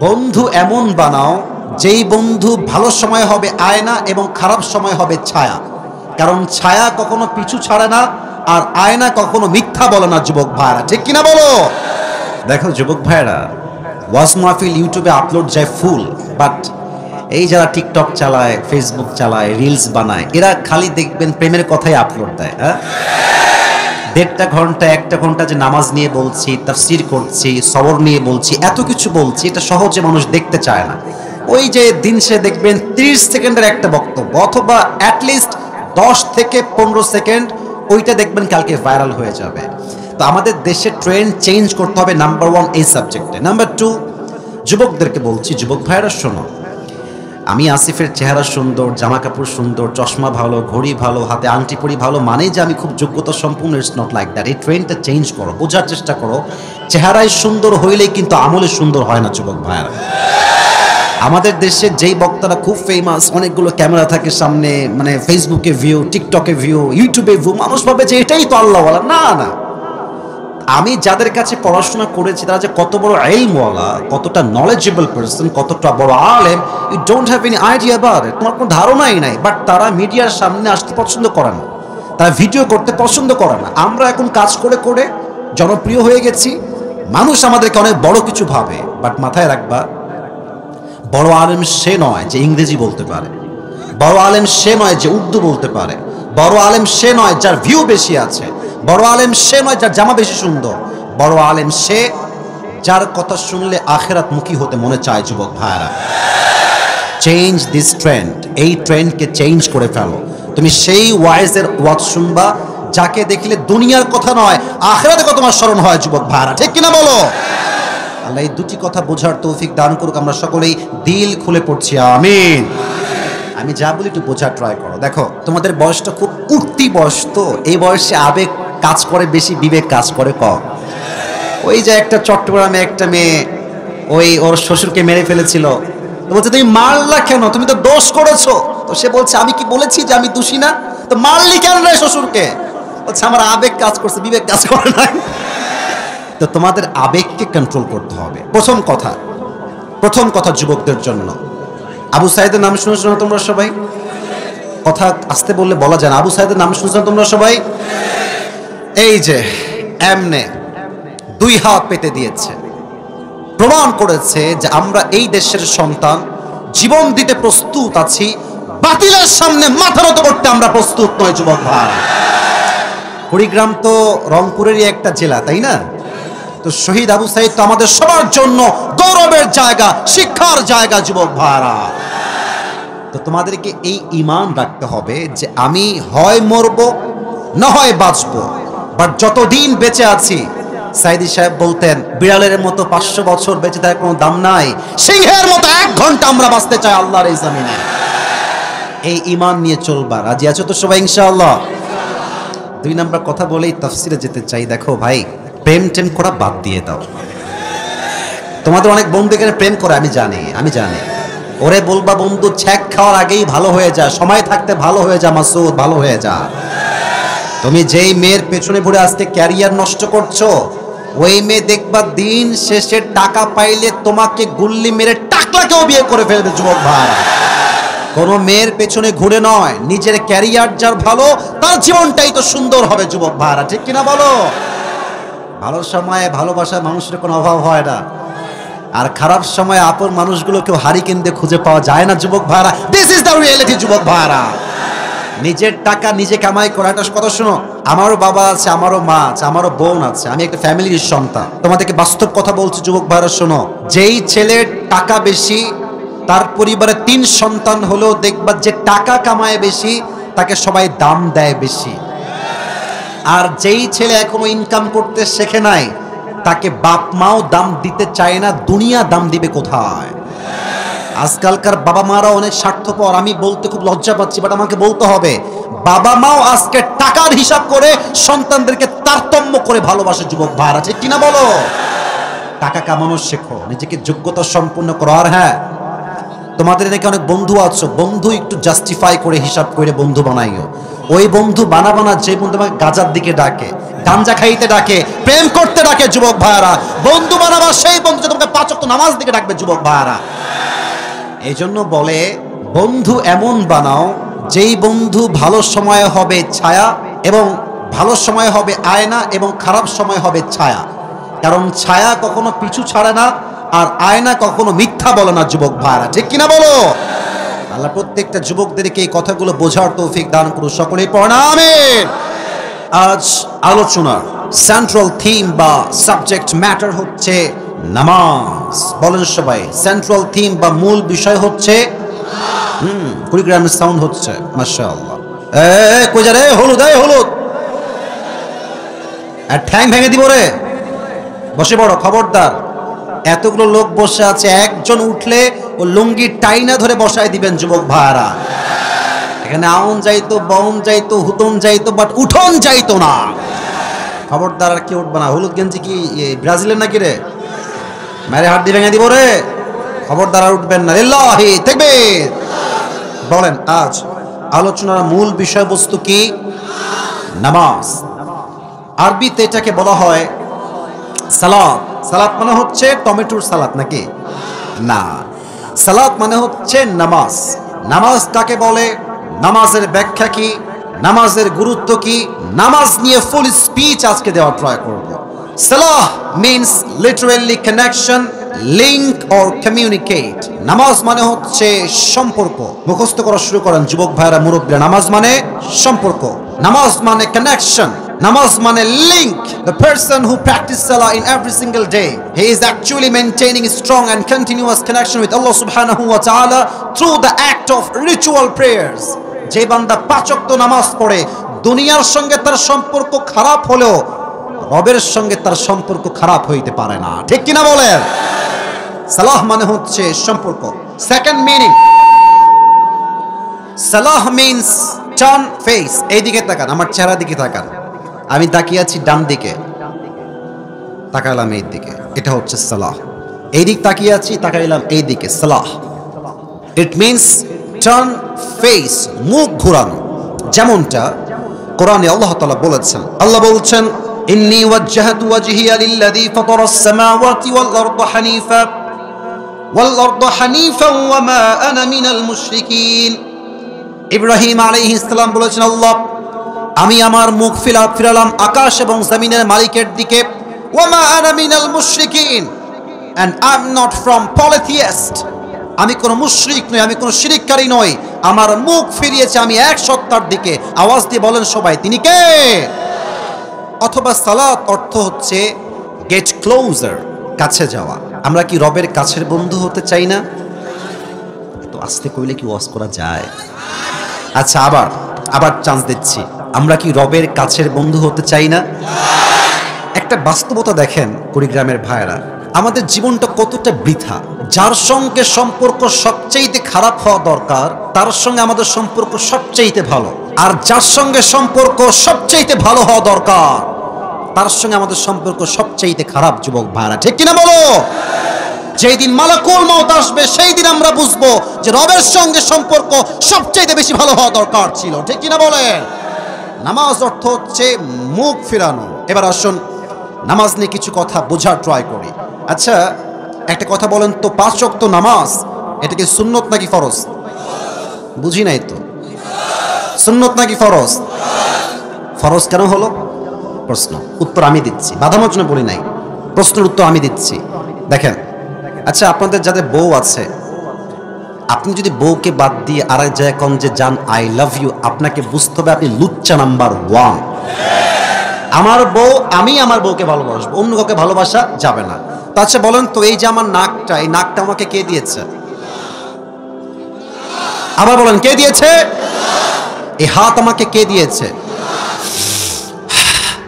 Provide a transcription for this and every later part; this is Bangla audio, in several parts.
বন্ধু এমন বানাও যেই বন্ধু ভালো সময় হবে আয়না এবং খারাপ সময় হবে ছায়া। কারণ ছায়া কখনো পিছু ছাড়ে না, আর আয়না কখনো মিথ্যা বলে না। যুবক ভাইরা ঠিক কিনা বলো? দেখো যুবক ভাইরা, ওয়াজ মাহফিল ইউটিউবে আপলোড যায় ফুল, বাট এই যারা টিকটক চালায়, ফেসবুক চালায়, রিলস বানায়, এরা খালি দেখবেন প্রেমের কথাই আপলোড দেয়। হ্যাঁ, 1.5 ঘন্টা 1 ঘন্টা যে নামাজ নিয়ে বলছি, তাফসির করছি, সবর নিয়ে বলছি, এত কিছু বলছি, এটা সহজে মানুষ দেখতে চায় না। ওই যে দিন সে দেখবেন 30 সেকেন্ডের একটা বক্তব্য, অথবা অ্যাটলিস্ট 10 থেকে 15 সেকেন্ড, ওইটা দেখবেন কালকে ভাইরাল হয়ে যাবে। তো আমাদের দেশে ট্রেন্ড চেঞ্জ করতে হবে, নাম্বার 1 এই সাবজেক্টে। নাম্বার 2, যুবকদেরকে বলছি, যুবক ভাইরা শোনো, আমি আসিফের চেহারা সুন্দর, জামা কাপড় সুন্দর, চশমা ভালো, ঘড়ি ভালো, হাতে আংটি পরি ভালো, মানে যে আমি খুব যোগ্যতা সম্পূর্ণ, ইটস নট লাইক দ্যাট। এই ট্রেন্ডটা চেঞ্জ করো, বোঝার চেষ্টা করো। চেহারায় সুন্দর হইলেই কিন্তু আমলে সুন্দর হয় না যুবক ভাইয়ারা। আমাদের দেশে যেই বক্তারা খুব ফেমাস, অনেকগুলো ক্যামেরা থাকে সামনে, মানে ফেসবুকে ভিউ, টিকটকে ভিউ, ইউটিউবে ভিউ, মানুষ ভাবে যে এটাই তো আল্লাহ বলা। না না, আমি যাদের কাছে পড়াশোনা করেছি তারা যে কত বড় ইলমওয়ালা, কতটা নলেজেবল পারসন, কতটা বড় আলেম, you don't have any idea about it, তোমার কোনো ধারণাই নাই। বাট তারা মিডিয়ার সামনে আসতে পছন্দ করে না, তারা ভিডিও করতে পছন্দ করে না। আমরা এখন কাজ করে করে জনপ্রিয় হয়ে গেছি, মানুষ আমাদেরকে অনেক বড় কিছু ভাবে। বাট মাথায় রাখবা, বড় আলেম সে নয় যে ইংরেজি বলতে পারে, বড় আলেম সে নয় যে উর্দু বলতে পারে, বড় আলেম সে নয় যার ভিউ বেশি আছে, বড় আলেম সে নয় যার জামা বেশি সুন্দর, বড় আলেম সে যার কথা শুনলে আখেরাত মুখী হতে মনে চায়। যুবক ভাইরা, চেঞ্জ দিস ট্রেন্ড, এই ট্রেন্ডকে চেঞ্জ করে ফেলো। তুমি সেই ওয়াইজের ওয়াজ শুনবা যাকে দেখলে দুনিয়ার কথা নয় আখেরাতের কথা তোমার স্মরণ হয়। যুবক ভাইরা ঠিক কিনা বলো? আল্লাহ এই দুটি কথা বোঝার তৌফিক দান করুক। আমরা সকলেই দিল খুলে পড়ছি আমিন। আমি যা বলি একটু বোঝার ট্রাই করো। দেখো, তোমাদের বয়সটা খুব উঠতি বয়স, তো এই বয়সে আবেগ কাজ করে বেশি, বিবেক কাজ করে কম। ওই যে একটা চট্টগ্রামে একটা মেয়ে ওই ওর শ্বশুরকে মেরে ফেলেছিল, তো বলছে তুমি মারলা কেন, তুমি তো দোষ করেছো। তো সে বলছে আমি কি বলেছি যে আমি দোষী না, তো মারলি কেন রে শ্বশুরকে? বলছে আমার আবেগ কাজ করছে, বিবেক কাজ করে না। তো তোমাদের আবেগকে কন্ট্রোল করতে হবে। প্রথম কথা যুবকদের জন্য, আবু সাইদের নাম শুনেছো না তোমরা সবাই? কথা আসতে বললে বলা যায় না। আবু সাইদের নাম শুনেছো না তোমরা সবাই? এই যে এমনে 2 হাত পেতে দিয়েছে, প্রমাণ করেছে যে আমরা এই দেশের সন্তান, জীবন দিতে প্রস্তুত আছি, বাতিলের সামনে মাথা নত করতে আমরা প্রস্তুত নই। যুবক ভাই, কুড়িগ্রাম তো রংপুরেরই একটা জেলা, তাই না? তো শহীদ আবু সাইদ তো আমাদের সবার জন্য গৌরবের জায়গা, শিক্ষার জায়গা। যুবক ভাইরা, তো তোমাদেরকে এই ঈমান রাখতে হবে যে আমি হয় মরবো না হয় বাঁচবো, বাট যতদিন বেঁচে আছি, সাইদি সাহেব বলতেন বিড়ালের মতো 500 বছর বেঁচে থাকার কোনো দাম নাই, সিংহের মতো 1 ঘন্টা আমরা বাঁচতে চাই আল্লাহর এই জমিনে। এই ঈমান নিয়ে চলবা। রাজি আছো তো সবাই ইনশাআল্লাহ? 2 নাম্বার কথা বলেই তাফসিরে যেতে চাই। দেখো ভাই, প্রেম টেম করা বাদ দিয়ে দাও। তোমাদের অনেক বন্ধু এখানে প্রেম করে, আমি জানি। ওরে বলবা বন্ধু ছ্যাক খাওয়ার আগেই ভালো হয়ে যা, সময় থাকতে ভালো হয়ে যা মাসুদ, ভালো হয়ে যা। তুমি যেই মেয়ের পেছনে ঘুরে আজকে ক্যারিয়ার নষ্ট করছো, ওই মেয়ে দেখবা দিন শেষে টাকা পাইলে তোমাকে গুল্লি মেরে টাকলাকেও বিয়ে করে ফেলবে। যুবক ভাই, কোন মেয়ের পেছনে ঘুরে নয়, নিজের ক্যারিয়ার যার ভালো, তার জীবনটাই তো সুন্দর হবে। যুবক ভাইরা ঠিক কিনা বলো? ভালো সময়ে ভালোবাসার মানুষের কোনো অভাব হয় না, আর খারাপ সময়ে আপন মানুষগুলোকেও হারিকেন দিয়ে খুঁজে পাওয়া যায় না। যুবক ভাইরা, দিস ইজ দ্য রিয়েলিটি। যুবক ভাইরা, নিজের টাকা নিজে কামাই করা একটা কথা। শোনো, আমারও বাবা আছে, আমারও মা আছে, আমারও বোন আছে, আমি একটা ফ্যামিলির সন্তান। তোমাদেরকে বাস্তব কথা বলছি যুবক ভাইরা, শোনো, যেই ছেলের টাকা বেশি, তার পরিবারে 3 সন্তান হলেও দেখবা যে টাকা কামায় বেশি, তাকে সবাই দাম দেয় বেশি। আর যেই ছেলে এখনো ইনকাম করতে শেখে নাই, তাকে বাপ মাও দাম দিতে চায় না, দুনিয়া দাম দিবে কোথায়? আজকালকার বাবা মারা অনেক স্বার্থপর, আমি বলতে খুব লজ্জা পাচ্ছি, বাট আমাকে বলতে হবে। বাবা মাও আজকে টাকার হিসাব করে সন্তানদেরকে তারতম্য করে ভালোবাসে। যুবক ভাইরা ঠিক কিনা বলো? টাকা কামানো শেখো, নিজেকে যোগ্যতা সম্পন্ন করো। আর হ্যাঁ, তোমাদের নাকি অনেক বন্ধু আছো, বন্ধু একটু জাস্টিফাই করে হিসাব করে বন্ধু বানাইও। ওই বন্ধু বানাবানা যে বন্ধু আমাকে গাজার দিকে ডাকে, গাঞ্জা খাইতে ডাকে, প্রেম করতে ডাকে যুবক ভাইয়ারা। বন্ধু বানাবা সেই বন্ধু যে তোমাকে 5 ওয়াক্ত নামাজ দিকে ডাকবে যুবক ভাইয়ারা। এই জন্য বলে বন্ধু এমন বানাও যেই বন্ধু ভালো সময় হবে ছায়া এবং ভালো সময় হবে আয়না এবং খারাপ সময় হবে ছায়া। কারণ ছায়া কখনো পিছু ছাড়ে না আর আয়না কখনো মিথ্যা বলে না যুবক ভাইরা, ঠিক কিনা বলো? আল্লাহ প্রত্যেকটা যুবকদেরকে এই কথাগুলো বোঝার তৌফিক দান করুন, সকলেই পড়েন আমিন। আজ আলোচনার সেন্ট্রাল থিম বা সাবজেক্ট ম্যাটার হচ্ছে নামাজ। বলেন সবাই, সেন্ট্রাল থিম বা মূল বিষয় হচ্ছে কুড়িগ্রামের সাউন্ড হচ্ছে মাশাআল্লাহ। কই যা রে হলুদ, হলুদ আর ঠ্যাং ভেঙে দিব রে। বসে পড়ো, খবরদার। এতগুলো লোক বসে আছে, একজন উঠলে ও লুঙ্গি টাইনা ধরে বসায় দিবেন যুবক ভাইরা। এখানে আউন যাইতো, বাউন যাইতো, হুতন যাইতো, বাট উঠন যাইতো না। খবরদার আর কেউ উঠবে না। হলুদ গেঞ্জি কি ব্রাজিলের নাকি রে? মেরে হাত দিয়ে ভেঙে দিব রে। খবরদার আর উঠবেন না। লিল্লাহি তাকবীর। বলেন আজ আলোচনার মূল বিষয়বস্তু কি? নামাজ। আরবিতে এটাকে বলা হয় সালাত। সালাত মানে হচ্ছে টমেটোর সালাদ নাকি? না, সালাত মানে হচ্ছে নামাজ। নামাজ কাকে বলে, নামাজের ব্যাখ্যা কি, নামাজের গুরুত্ব কি, নামাজ নিয়ে ফুল স্পিচ আজকে দেওয়ার ট্রাই করব। Salah means literally connection, link or communicate. নামাজ মানে হচ্ছে সম্পর্ক। মুখস্থ করা শুরু করেন যুবক ভাইরা, মুরব্বীরা। নামাজ মানে সম্পর্ক, নামাজ মানে কানেকশন, নামাজ মানে link. The person who practices salah in every single day, he is actually maintaining a strong and continuous connection with Allah subhanahu wa ta'ala through the act of ritual prayers. যে বান্দা 5 ওয়াক্ত নামাজ পড়ে, দুনিয়ার সঙ্গে তার সম্পর্ক খারাপ হলেও রবের সঙ্গে তার সম্পর্ক খারাপ হইতে পারে না, ঠিক কিনা বলেন? সালাহ মানে হচ্ছে সম্পর্ক। সেকেন্ড মিনিং, সালাহ মিন্স টার্ন ফেস। এইদিকে তাকান, আমার চেহারা দিকে তাকান। আমি তাকিয়ে আছি ডান দিকে, তাকাইলাম এই দিকে, এটা হচ্ছে সালাহ। এই দিক তাকিয়ে আছি, তাকাইলাম এই দিকে, সালাহ। ইট মিন্স টার্ন ফেস, মুখ ঘোরানো। যেমনটা কোরআনে আল্লাহ তাআলা বলেছেন। আল্লাহ বলছেন, ইন্নী ওয়াজ্জাহতু ওয়াজহিয়া লিল্লাযী ফাতারাস সামাওয়াতি ওয়াল আরদা হানিফা ওয়া মা আনা মিনাল মুশরিকিন। ইব্রাহিম আলাইহিস সালাম বলেছেন, আল্লাহ আমি আমার মুখ ফিরালাম আকাশ এবং জমিনের মালিকের দিকে। ওয়ামা আনা মিনাল মুশরিকিন, and I am not from polytheist. আমি কোন মুশরিক নই, আমি কোন শিরককারী নই। আমার মুখ ফিরিয়েছে আমি এক সত্তার দিকে। আওয়াজ দিয়ে বলেন সবাই, তিনি কে? অথবা সালাত অর্থ হচ্ছে গেট ক্লোজার, কাছে যাওয়া। আমরা কি রবের কাছের বন্ধু হতে চাই না? তো আস্তে কইলে কি ওয়াজ করা যায়? আচ্ছা, আবার চান্স দিচ্ছি। আমরা কি রবের কাছের বন্ধু হতে চাই না? একটা বাস্তবতা দেখেন কুড়িগ্রামের ভাইরা, আমাদের জীবনটা কতটা বৃথা। যার সঙ্গে সম্পর্ক সবচেয়ে খারাপ হওয়া দরকার, তার সঙ্গে আমাদের সম্পর্ক সবচেয়ে ভালো। আর যার সঙ্গে সম্পর্ক সবচেয়ে ভালো হওয়া দরকার, তার সঙ্গে আমাদের সম্পর্ক সবচেয়ে খারাপ। যুবক ভাইরা, ঠিক কিনা বলো? যেই দিন মালাকুল মউত আসবে, সেই দিন আমরা বুঝবো যে রবের সঙ্গে সম্পর্ক সবচেয়ে বেশি ভালো হওয়া দরকার ছিল, ঠিক কিনা বলেন? নামাজ অর্থ হচ্ছে মুখ ফিরানো। এবার আসুন নামাজ নিয়ে কিছু কথা বোঝার ট্রাই করি। আচ্ছা, একটা কথা বলেন তো, 5 ওয়াক্ত নামাজ এটা কি সুন্নত নাকি ফরজ? বুঝি নাই তো। সুন্নত নাকি ফরজ? ফরজ কেন হলো? প্রশ্ন, উত্তর আমি দিচ্ছি। বাধামত জন্য বলি নাই, প্রশ্নের উত্তর আমি দিচ্ছি। দেখেন, আচ্ছা আপনাদের যাদের বউ আছে, আপনি যদি বউকে বাদ দিয়ে আর এক জায়গায় কন যে জান আই লাভ ইউ, আপনাকে বুঝতে হবে আপনি লুচ্চা নাম্বার 1। আমার বউ, আমি আমার বউকে ভালোবাসবো, অন্য কাউকে ভালোবাসা যাবে না। তো আচ্ছা বলেন তো, এই যে আমার নাকটা, এই নাকটা আমাকে কে দিয়েছে? আবার বলেন, কে দিয়েছে? এই হাত আমাকে কে দিয়েছে?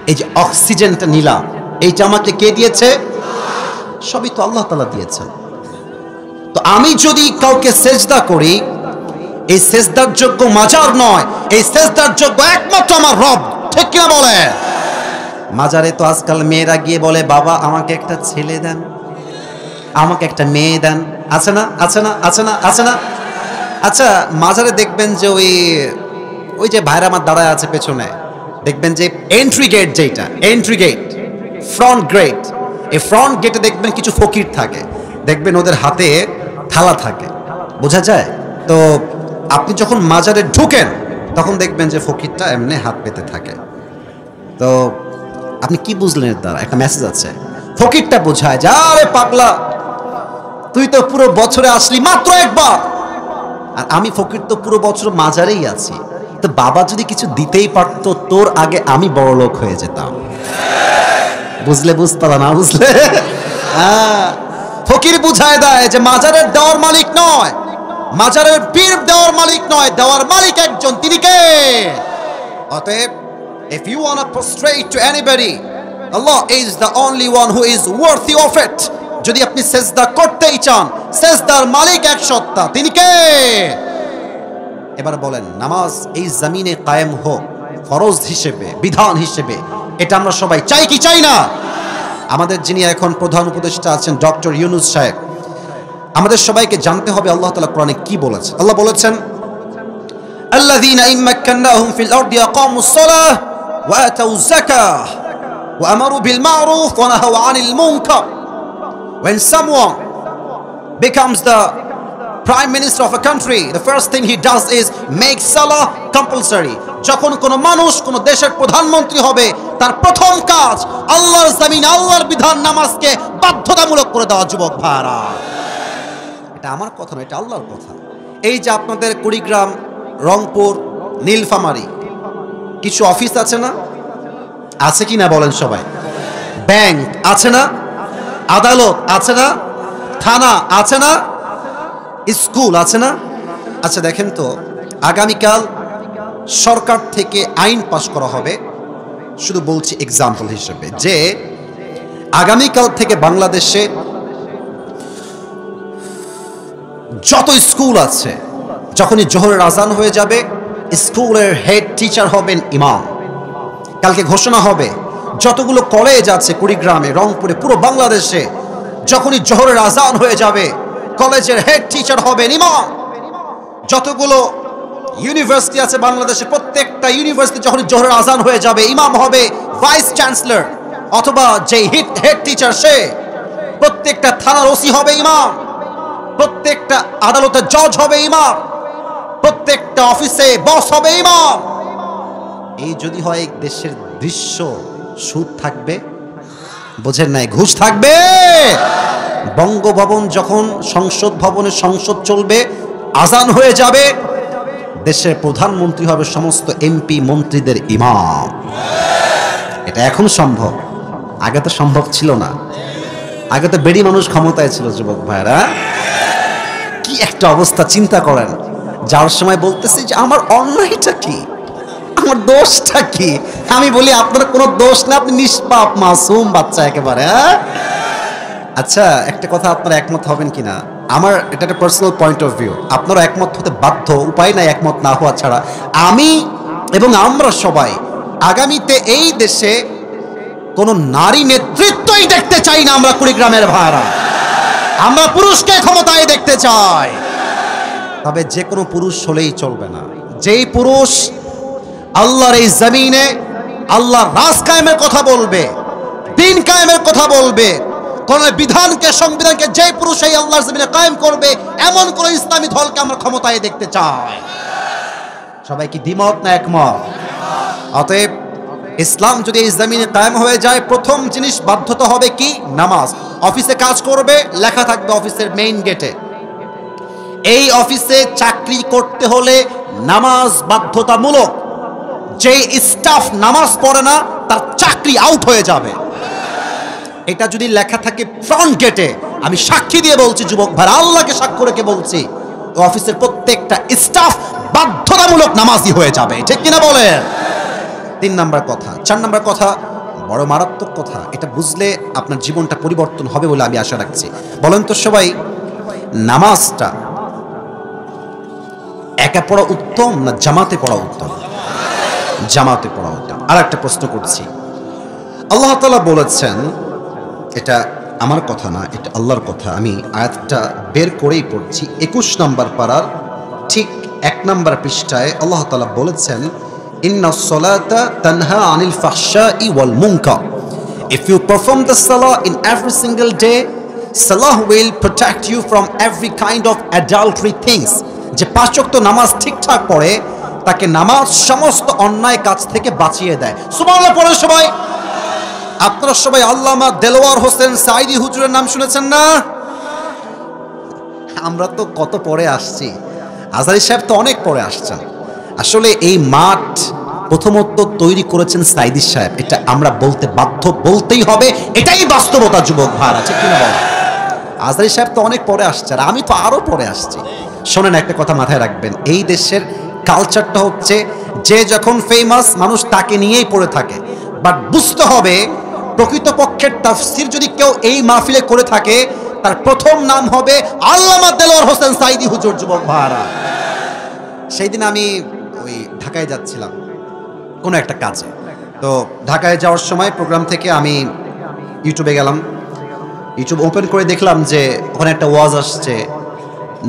এই যে অক্সিজেনটা নিলাম, এইটা আমাকে কে দিয়েছে? সবই তো আল্লাহ তাআলা দিয়েছেন। তো আমি যদি কাউকে সেজদা করি, এই সেজদার যোগ্য মাজার নয়, এই সেজদার যোগ্য একমাত্র আমার রব, ঠিক কিনা বলে? মাজারে তো আজকাল মেয়েরা গিয়ে বলে, বাবা আমাকে একটা ছেলে দেন, আমাকে একটা মেয়ে দেন। আছে না, আছে না, আছে না, আছে না? আচ্ছা, মাজারে দেখবেন যে ওই যে ভাইরা আমার দাঁড়ায় আছে পেছনে, দেখবেন যে এন্ট্রি গেট, যেটা এন্ট্রি গেট, ফ্রন্ট গেট, এই ফ্রন্ট গেটে দেখবেন কিছু ফকির থাকে, দেখবেন ওদের হাতে থালা থাকে, বোঝা যায়। তো আপনি যখন মাজারে ঢুকেন তখন দেখবেন যে ফকিরটা এমনি হাত পেতে থাকে। তো আপনি কি বুঝলেন এর দ্বারা? একটা মেসেজ আছে। ফকিরটা বোঝায় যে আরে পাগলা, তুই তো পুরো বছরে আসলি মাত্র একবার, আর আমি ফকির তো পুরো বছর মাজারেই আছি, তো বাবা যদি কিছু দিতেই পারতো তোর আগে আমি বড় লোক হয়ে যেতাম। বুঝলে বুঝতালা না বুঝলে? ফকির বুঝায় দেয় যে মাজারের দেওয়ার মালিক নয়, মাজারের পীর দেওয়ার মালিক নয়, দেওয়ার মালিক একজন, তিনি কে? অতএব if you want to prostrate to anybody, Allah is the only one who is worthy of it. যদি আপনি সেজদা করতেই চান, সেজদার মালিক এক সত্তা, তিনি কে? এবার বলেন, নামাজ এই জমিনে কায়েম হোক ফরজ হিসেবে, বিধান হিসেবে, এটা আমরা সবাই চাই কি চাই না? আমাদের যিনি এখন প্রধান উপদেষ্টা আছেন ডক্টর ইউনূস সাহেব, আমাদের সবাইকে জানতে হবে আল্লাহ তাআলা কোরআনে কি বলেছেন। আল্লাহ বলেছেন, আল্লাযীনা ইম্মাক্কানাহুম ফিল আরদি আকামুস সালাহ ওয়া আতাউয যাকাহ ওয়া আমারু বিল মা'রুফ ওয়া নাহাউ আনিল মুনকার। When someone becomes the prime minister of a country, the first thing he does is make salah compulsory. যখন কোন মানুষ কোন দেশের প্রধানমন্ত্রী হবে, তার প্রথম কাজ আল্লাহর জমিন, আল্লাহর বিধান, নামাজকে বাধ্যতামূলক করে দেওয়া। যুবক ভাইরা, এটা আমার কথা না, এটা আল্লাহর কথা। এই যে আপনাদের কুড়িগ্রাম, রংপুর, নীলফামারী কিছু অফিস আছে না? আছে কি না বলেন সবাই? ব্যাংক আছে না? আদালত আছে না? থানা আছে না? স্কুল আছে না? আচ্ছা দেখেন তো, আগামীকাল সরকার থেকে আইন পাশ করা হবে, শুধু বলছি এক্সাম্পল হিসেবে, যে আগামীকাল থেকে বাংলাদেশে যত স্কুল আছে, যখনই জোহরের আজান হয়ে যাবে, স্কুলের হেড টিচার হবেন ইমাম। কালকে ঘোষণা হবে যতগুলো কলেজ আছে কুড়িগ্রামে, রংপুরে, পুরো বাংলাদেশে, যখনই জোহরের আজান হয়ে যাবে কলেজের হেড টিচার হবেন ইমাম। যতগুলো ইউনিভার্সিটি আছে বাংলাদেশে, প্রত্যেকটা ইউনিভার্সিটি যখনই জোহরের আজান হয়ে যাবে ইমাম হবে ভাইস চ্যান্সেলর, অথবা যে হেড টিচার সে। প্রত্যেকটা থানার ওসি হবে ইমাম, প্রত্যেকটা আদালতের জজ হবে ইমাম, প্রত্যেকটা অফিসে বস হবে ইমাম। এই যদি হয় দেশের দৃশ্য, সুদ থাকবে? বোঝেন নাই? ঘুষ থাকবে? বঙ্গভবন যখন সংসদ ভবনে সংসদ চলবে, আজান হয়ে যাবে, দেশের প্রধানমন্ত্রী হবে সমস্ত এমপি মন্ত্রীদের ইমাম। এটা এখন সম্ভব, আগে তো সম্ভব ছিল না। আগে তো বেড়ি মানুষ ক্ষমতায় ছিল। যুবক ভাইরা, কি একটা অবস্থা চিন্তা করেন। যার সময় বলতেছি যে আমার অন্যায়টা কি, আমার দোষটা কি, আমি বলি আপনার কোনো দোষ না, আপনি নিষ্পাপ মাসুম বাচ্চা একেবারে। আচ্ছা একটা কথা, আপনারা একমত হবেন কিনা, আমার এটা একটা পার্সোনাল পয়েন্ট অফ ভিউ, আপনারা একমত হতে বাধ্য, উপায় নাই একমত না হওয়া ছাড়া। আমি এবং আমরা সবাই আগামীতে এই দেশে কোনো নারী নেতৃত্বই দেখতে চাই না। আমরা কুড়িগ্রামের ভাইরা, আমরা পুরুষকে ক্ষমতায় দেখতে চাই। তবে যে কোনো পুরুষ হলেই চলবে না। যেই পুরুষ আল্লাহর এই জমিনে আল্লাহর রাজ কায়েমের কথা বলবে, দিন কায়েমের কথা বলবে, কোন বিধানকে, সংবিধানকে যে পুরুষ এই আল্লাহর জমিনে কায়েম করবে, এমন কোন ইসলামী দলকে আমরা ক্ষমতায় দেখতে চাই। সবাই কি দ্বিমত না একমত? অতএব ইসলাম যদি এই জমিনে কায়েম হয়ে যায়, প্রথম জিনিস বাধ্যতা হবে কি? নামাজ। অফিসে কাজ করবে, লেখা থাকবে অফিসের মেইন গেটে, এই অফিসে চাকরি করতে হলে নামাজ বাধ্যতামূলক। যে স্টাফ নামাজ পড়ে না তার চাকরি আউট হয়ে যাবে। এটা যদি লেখা থাকে ফ্রন্ট গেটে, আমি সাক্ষী দিয়ে বলছি যুবক ভাই, আল্লাহকে সাক্ষ্য রেখে বলছি, অফিসের প্রত্যেকটা স্টাফ বাধ্যতামূলক নামাজি হয়ে যাবে। ঠিক কিনা বলেন? 3 নাম্বার কথা। 4 নাম্বার কথা বড় মারাত্মক কথা, এটা বুঝলে আপনার জীবনটা পরিবর্তন হবে বলে আমি আশা রাখছি। বলেন তো সবাই, নামাজটা একা পড়া উত্তম না জামাতে পড়া উত্তম? জামাতে পড়া উত্তম। আর একটা প্রশ্ন করছি, আল্লাহ তাআলা বলেছেন, এটা আমার কথা না, এটা আল্লাহর কথা, আমি আয়াতটা বের করেই পড়ছি। 21 নম্বর পারার ঠিক 1 নম্বর পৃষ্ঠায় আল্লাহ তাআলা বলেছেন, ইন্নাস সালাতা তানহা আনিল ফাহশাই ওয়াল মুনকার। If you perform the salah in every single day, salah will protect you from every kind of adultery things. যে 5 ওয়াক্ত নামাজ ঠিকঠাক পড়ে তাকে নামাজ সমস্ত অন্যায় কাজ থেকে বাঁচিয়ে দেয়। সুবহানাল্লাহ পড়ে সবাই। আপনারা সবাই আল্লামা দেলোয়ার হোসেন সাঈদী হুজুরের নাম শুনেছেন না? আমরা তো কত পরে আসছি, আজহারী সাহেব তো অনেক পরে আসছেন। আসলে এই মাঠ প্রথমত তৈরি করেছেন সাঈদী সাহেব, এটা আমরা বলতে বাধ্য, বলতেই হবে, এটাই বাস্তবতা যুবক ভাইরা, ঠিক কিনা বলেন? আজহারী সাহেব তো অনেক পরে আসছে, আর আমি তো আরো পরে আসছি। শোনেন, একটা কথা মাথায় রাখবেন, এই দেশের কালচারটা হচ্ছে যে যখন ফেমাস মানুষ তাকে নিয়েই পড়ে থাকে। বাট বুঝতে হবে প্রকৃতপক্ষের তাফসীর যদি কেউ এই মাহফিলে করে থাকে তার প্রথম নাম হবে আল্লামা দেলোয়ার হোসেন সাঈদী হুজুর। যুবক ভাইরা, সেই দিন আমি ওই ঢাকায় যাচ্ছিলাম কোনো একটা কাজে, তো ঢাকায় যাওয়ার সময় প্রোগ্রাম থেকে আমি ইউটিউবে গেলাম, ইউটিউব ওপেন করে দেখলাম যে ওখানে একটা ওয়াজ আসছে,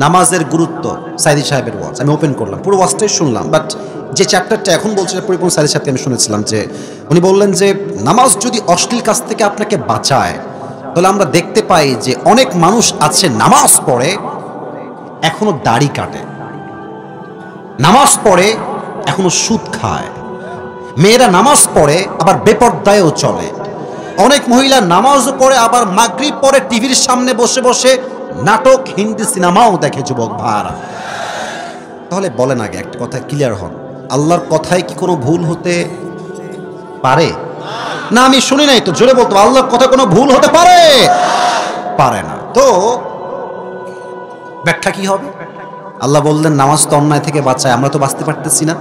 নামাজের গুরুত্ব, সাঈদী সাহেবের ওয়াজ। আমি ওপেন করলাম, পুরো ওয়াজটাই শুনলাম, বাট যে চ্যাপ্টারটা এখন বলছে পরিপূর্ণ সাঈদী সাহেবকে আমি শুনেছিলাম যে উনি বললেন যে নামাজ যদি অশ্লীল কাজ থেকে আপনাকে বাঁচায়, তাহলে আমরা দেখতে পাই যে অনেক মানুষ আছে নামাজ পড়ে এখনো দাড়ি কাটে, নামাজ পড়ে এখনো সুদ খায়, মেয়েরা নামাজ পড়ে আবার বেপরদায়ও চলে, অনেক মহিলা নামাজও পড়ে আবার মাগরিব পরে টিভির সামনে বসে বসে নাটক, হিন্দি সিনেমাও দেখে। যুবক ভাইরা, তাহলে বলেন আগে একটা কথা ক্লিয়ার হন, আল্লাহর কথায় কি কোনো ভুল হতে পারে? না, আমি শুনি নাই তো, জোরে বলতো, আল্লাহর কথা কোনো ভুল হতে পারে? পারে না। তো ব্যাখ্যা কি হবে? আল্লাহ বললেন নামাজ তো অন্যায় থেকে বাঁচায়, আমরা তো বাঁচতে পারতেছি না।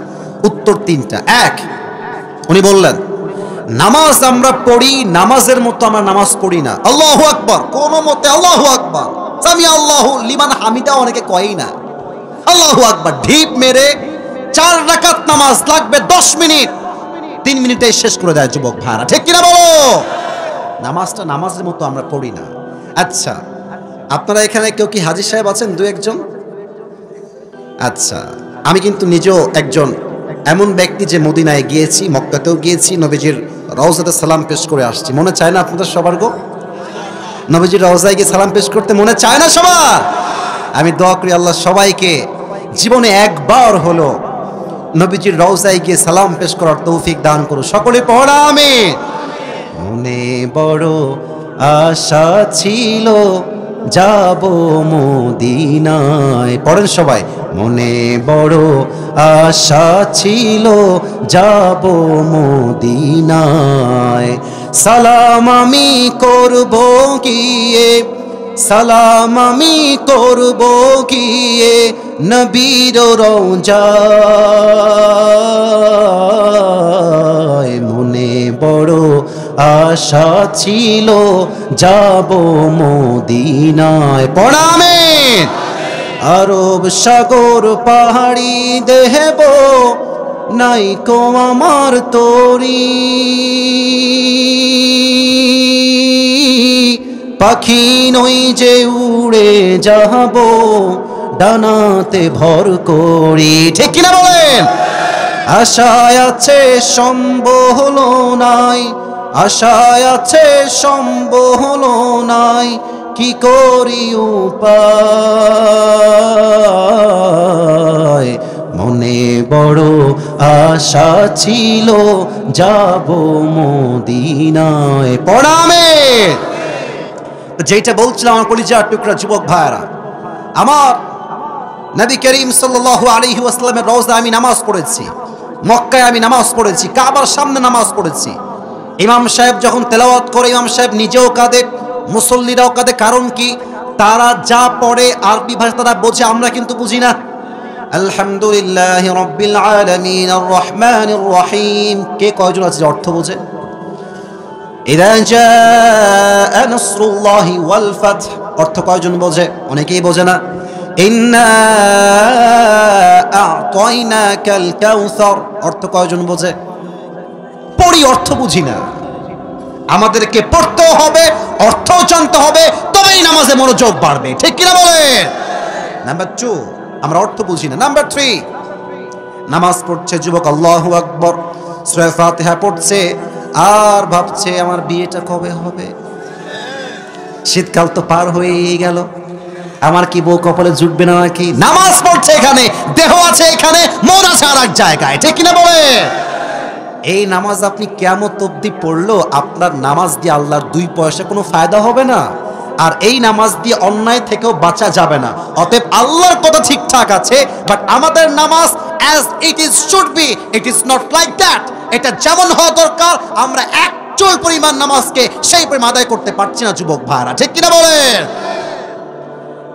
উত্তর তিনটা। এক, উনি বললেন নামাজ আমরা পড়ি, নামাজের মতো আমরা নামাজ পড়ি না। আল্লাহু আকবার, কোন মতে আল্লাহু আকবার, সামি আল্লাহু লিমান হামিদা অনেকে কয়ই না। আল্লাহু আকবার ঢিপ মেরে 4 রাকাত নামাজ লাগবে 10 মিনিট, 3 মিনিটে শেষ করে দেয়। যুবক ভাইরা, ঠিক কিনা বলো? নামাজটা নামাজের মতো আমরা পড়ি না। আচ্ছা, আপনারা এখানে কেউ কি হাজী সাহেব আছেন? 2-1 জন? আচ্ছা, আমি কিন্তু নিজেও একজন এমন ব্যক্তি যে মদিনায় গিয়েছি, মক্কাতেও গিয়েছি, নবীজির রওজাতে সালাম পেশ করে আসছি। মনে চায় না আপনাদের সবার গো? নবীজির রওজায় গিয়ে সালাম পেশ করতে মনে চায় না সবার? আমি দোয়া করি আল্লাহ সবাইকে জীবনে একবার হলো নবীজির রওজায় গিয়ে সালাম পেশ করার তৌফিক দান করুন। সকলে পড়া আমিন। মনে বড় আশা ছিল যাব মদিনায়, পড়েন সবাই। মনে বড় আশা ছিল যাব মদিনায়, সালাম আমি করব গিয়ে, সালাম আমি করব গিয়ে নবীর রওজায়। মনে বড় আশা ছিল যাব মদিনায়, পড়া আমিন। আরব সাগর পাহাড়ি দেহব নাই কো আমার তরি, পাখি নই যে উড়ে যাব ডানাতে ভর করি, ঠিক কিনা বলেন? আশায় আছে সম্বল নাই, আশায় আছে সম্বল নাই, কি করি উপায়। মনে বড় আশা ছিল যাব মদিনায়, পড়া আমিন। যেটা বলছিলাম আমার কলিজার টুকরা যুবক ভাইরা, আমার নবী করিম সাল্লাল্লাহু আলাইহি ওয়াসাল্লামের রওজায় আমি নামাজ পড়েছি, মক্কায় আমি নামাজ পড়েছি, কাবার সামনে নামাজ পড়েছি। ইমাম সাহেব যখন তেলাওয়াত করে ইমাম সাহেব নিজেও কাঁদে, মুসল্লিরাও কাঁদে। কারণ কি? তারা যা পড়ে আরবি ভাষা তারা বোঝে, আমরা কিন্তু বুঝি না। আলহামদুলিল্লাহি রাব্বিল আলামিন আর রহমানির রহিম, কে কয়জন আছে অর্থ বোঝে? ইযা জাআ নাসরুল্লাহি ওয়াল ফাতহ, অর্থ কয়জন বোঝে? অনেকেই বোঝে না। ইন্না আ'তাইনাকাল কাউসার, অর্থ কয়জন বোঝে? পড়ি, অর্থ বুঝি না। আমাদেরকে পড়তেও হবে, অর্থও জানতে হবে, তবেই নামাজে মনোযোগ বাড়বে, ঠিক কিনা বলেন? নাম্বার 2, আমরা অর্থ বুঝি না। নাম্বার 3, নামাজ পড়ছে যুবক, আল্লাহু আকবার, সূরা ফাতিহা পড়ছে আর ভাবছে আমার বিয়েটা কবে হবে, শীতকাল তো পার হয়েই গেল, আমার কি বউ কপালে জুটবে না নাকি। নামাজ পড়ছে এখানে, দেহ আছে এখানে, মন আছে আর এক জায়গায়, ঠিক কিনা বলে? এই নামাজ আপনি কিয়ামত অবধি পড়লো, আপনার নামাজ দিয়ে আল্লাহর 2 পয়সা কোনো ফায়দা হবে না, আর এই নামাজ দিয়ে অন্যায় থেকেও বাঁচা যাবে না। অতএব আল্লাহর কথা ঠিকঠাক আছে, বাট আমাদের নামাজ as it is should be, it is not like that. এটা যেমন হওয়া দরকার, আমরা এক চুল পরিমাণ নামাজকে সেই পরিমাণ আদায় করতে পারছি না যুবক ভাইরা, ঠিক কিনা বলেন?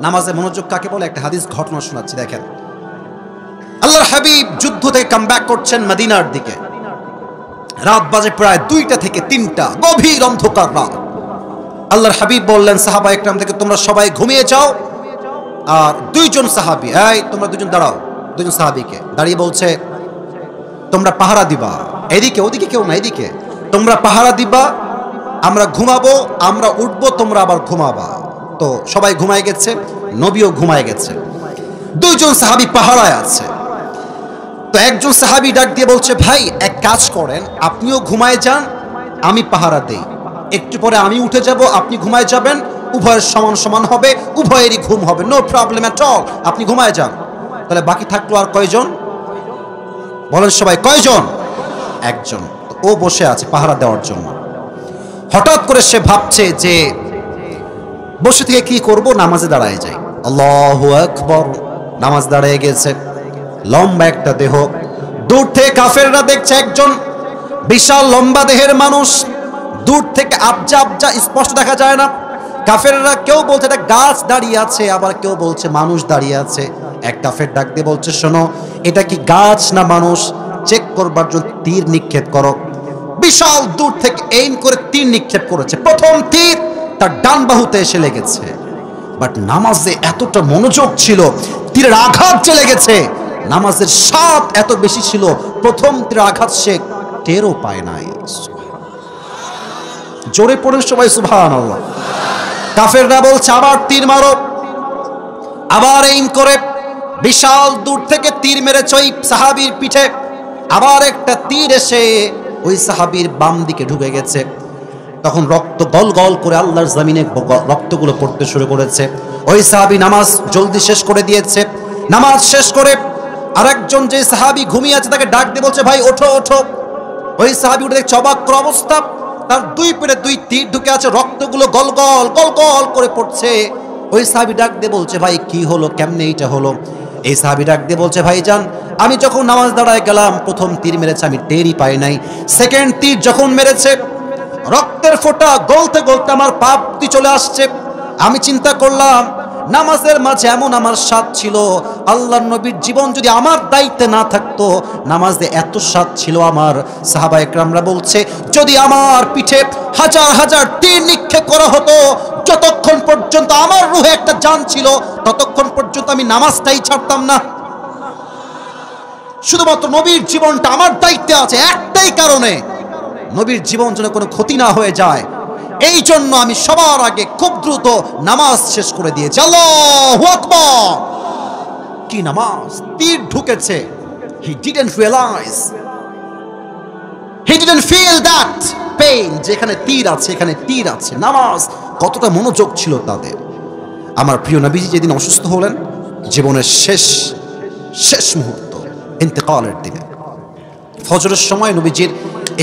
নামাজে মনোযোগ কাকে বলে? একটা হাদিস ঘটনা শোনাচ্ছি, দেখেন। আল্লাহর হাবিব যুদ্ধ থেকে কামব্যাক করছেন মদিনার দিকে, রাত বাজে প্রায় 2টা থেকে 3টা, গভীর অন্ধকার রাত। আল্লাহর হাবিব বললেন সাহাবা একরাম থেকে, তোমরা সবাই ঘুমিয়ে যাও। আর 2জন সাহাবী, এই তোমরা 2জন দাঁড়াও, 2জন সাহাবীকে দাঁড়িয়ে বলছে, তোমরা পাহারা দিবা, এদিকে ওদিকে কেউ না, এদিকে তোমরা পাহারা দিবা, আমরা ঘুমাবো, আমরা উঠবো, তোমরা আবার ঘুমাবা। তো সবাই ঘুমায় গেছে, নবীও ঘুমায় গেছে, 2জন সাহাবী পাহারায় আছে। তো একজন সাহাবী ডাক দিয়ে বলছে, ভাই এক কাজ করেন, আপনিও ঘুমায় যান, আমি পাহারা দেই, একটু পরে আমি উঠে যাব, আপনি ঘুমায় যাবেন, উভয়ের সমান সমান হবে, উভয়েরই ঘুম হবে, নো প্রবলেম এট অল, আপনি ঘুমায় যান। তাহলে বাকি থাকলো আর কয়জন? বলেন সবাই, কয়জন? একজন। ও বসে আছে পাহারা দেওয়ার জন্য। হঠাৎ করে সে ভাবছে যে বসে থেকে কি করব, নামাজে দাঁড়ায় যাই। আল্লাহু আকবার, নামাজ দাঁড়িয়ে গেছে, লম্বা একটা দেহ। দূর থেকে কাফেররা দেখছে একজন বিশাল লম্বা দেহের মানুষ, দূর থেকে আবজা আবজা স্পষ্ট দেখা যায় না। কাফেররা কেউ বলছে এটা গাছ দাঁড়িয়ে আছে, আবার কেউ বলছে মানুষ দাঁড়িয়ে আছে। এক কাফের ডাক দিয়ে বলছে, শোনো, এটা কি গাছ না মানুষ চেক করবার জন্য তীর নিক্ষেপ করো। বিশাল দূর থেকে এইম করে তীর নিক্ষেপ করেছে, প্রথম তীর তার ডান বাহুতে এসে লেগেছে। বাট নামাজে এতটা মনোযোগ ছিল, তীরের আঘাত চলে গেছে, নামাজের স্বাদ এত বেশি ছিল, প্রথম তীরের আঘাত সে টেরও পায় নাই। জোরে পড়ে সবাই সুবহানাল্লাহ। কাফেররা বলছে আবার তীর মারো, আবার এইম করে বিশাল দূর থেকে তীর মেরেছে ওই সাহাবীর পিঠে। আবার একটা তীর এসে ওই সাহাবীর বাম দিকে ঢুকে গেছে। তখন রক্ত গল গল করে আল্লাহর জমিনে রক্তগুলো পড়তে শুরু করেছে। ওই সাহাবী নামাজ জলদি শেষ করে দিয়েছে। নামাজ শেষ করে আরেকজন যে সাহাবী ঘুমিয়ে আছে তাকে ডাক দিয়ে বলছে, ভাই ওঠো ওঠো। ওই সাহাবী উঠে দেখছে অবাক করা অবস্থা, তার 2 পেটে 2 তীর ঢুকে আছে, রক্তগুলো গল গল গল গল করে পড়ছে। ওই সাহাবী ডাক দিয়ে বলছে, ভাই কি হলো, কেমনে এইটা হলো? এই সাহাবী ডাক দিয়ে বলছে, ভাইজান আমি যখন নামাজ দাঁড়ায় গেলাম, প্রথম তীর মেরেছে, আমি টেরই পাই নাই। সেকেন্ড তীর যখন মেরেছে, রক্তের ফোঁটা গলতে গলতে আমার পা অবধি চলে আসছে। আমি চিন্তা করলাম নামাজের মাঝে এমন আমার স্বাদ ছিল, আল্লাহর নবীর জীবন যদি আমার দায়িত্বে না থাকতো, নামাজে এত স্বাদ ছিল আমার। সাহাবা একরামরা বলছে, যদি আমার পিঠে হাজার হাজার তীর নিক্ষেপ করা হতো, যতক্ষণ পর্যন্ত আমার রুহে একটা জান ছিল, ততক্ষণ পর্যন্ত আমি নামাজটাই ছাড়তাম না। শুধুমাত্র নবীর জীবনটা আমার দায়িত্বে আছে, একটাই কারণে, নবীর জীবন যেন কোনো ক্ষতি না হয়ে যায়, এই জন্য আমি সবার আগে খুব দ্রুত নামাজ শেষ করে দিয়েছি। আল্লাহু আকবার! কি নামাজ! তীর ঢুকেছে, he didn't realize, he didn't feel that pain, যেখানে তীর আছে এখানে তীর আছে। নামাজ কতটা মনোযোগ ছিল তাদের। আমার প্রিয় নবীজি যেদিন অসুস্থ হলেন, জীবনের শেষ মুহূর্ত, ইন্তেকালের দিনে, ফজরের সময় নবীজির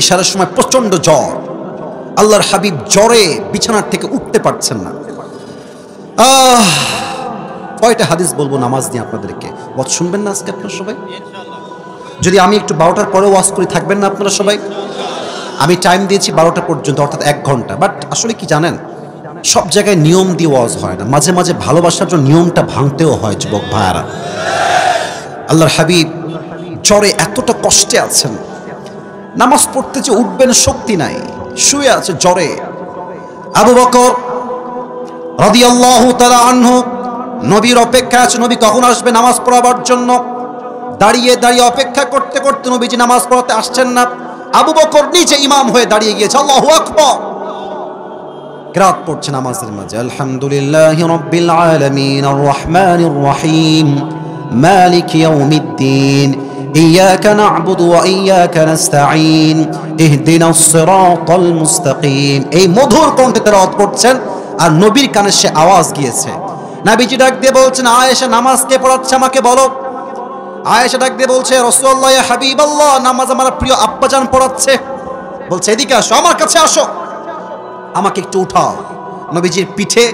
এশারের সময় প্রচন্ড জ্বর। আল্লাহর হাবিব জ্বরে বিছানার থেকে উঠতে পারছেন না। কয়টা হাদিস বলবো নামাজ নিয়ে আপনাদেরকে, ওয়াজ শুনবেন না আজকে আপনারা সবাই? যদি আমি একটু 12টার পরে ওয়াজ করি, থাকবেন না আপনারা সবাই? আমি টাইম দিয়েছি 12টা পর্যন্ত, অর্থাৎ 1 ঘন্টা। বাট আসলে কি জানেন, সব জায়গায় নিয়ম দিয়ে ওয়াজ হয় না, মাঝে মাঝে ভালোবাসার জন্য নিয়মটা ভাঙতেও হয় যুবক ভাইয়ারা। আল্লাহর হাবিব জ্বরে এতটা কষ্টে আছেন, নামাজ পড়তে যে উঠবেন শক্তি নাই, শুয়ে আছে জ্বরে। আবু বকর রাদিয়াল্লাহু তাআলা আনহু নবীর অপেক্ষা আছে, নবী কখন আসবে নামাজ পড়াবার জন্য। দাঁড়িয়ে দাঁড়িয়ে অপেক্ষা করতে করতে নবীজি নামাজ পড়াতে আসছেন না। আবু বকর নিজে ইমাম হয়ে দাঁড়িয়ে গিয়েছে, আল্লাহু আকবার, কিরাত পড়ছে নামাজের মাঝে, আলহামদুলিল্লাহি রাব্বিল আলামিন আর রহমানির রহিম মালিক ইয়াউমিদ্দিন ইয়াকা না'বুদু ওয়া ইয়াকা নাস্তাঈন ইহদিনাস সিরাতাল মুস্তাকিম। এই মধুর কণ্ঠে তেলাওয়াত করছেন আর নবীর কানে সে আওয়াজ গিয়েছে। নবীজি ডাক দিয়ে বলছেন, আয়েশা নামাজ কে পড়াচ্ছে আমাকে বলো। আয়েশা ডাক দিয়ে বলছে, রাসূলুল্লাহ ইয়া হাবিবাল্লাহ, নামাজ আমার প্রিয় আব্বাজান পড়াচ্ছে। বলছে, এদিকে আসো, আমার কাছে আসো, আমাকে একটু উঠাও। নবীজির পিঠে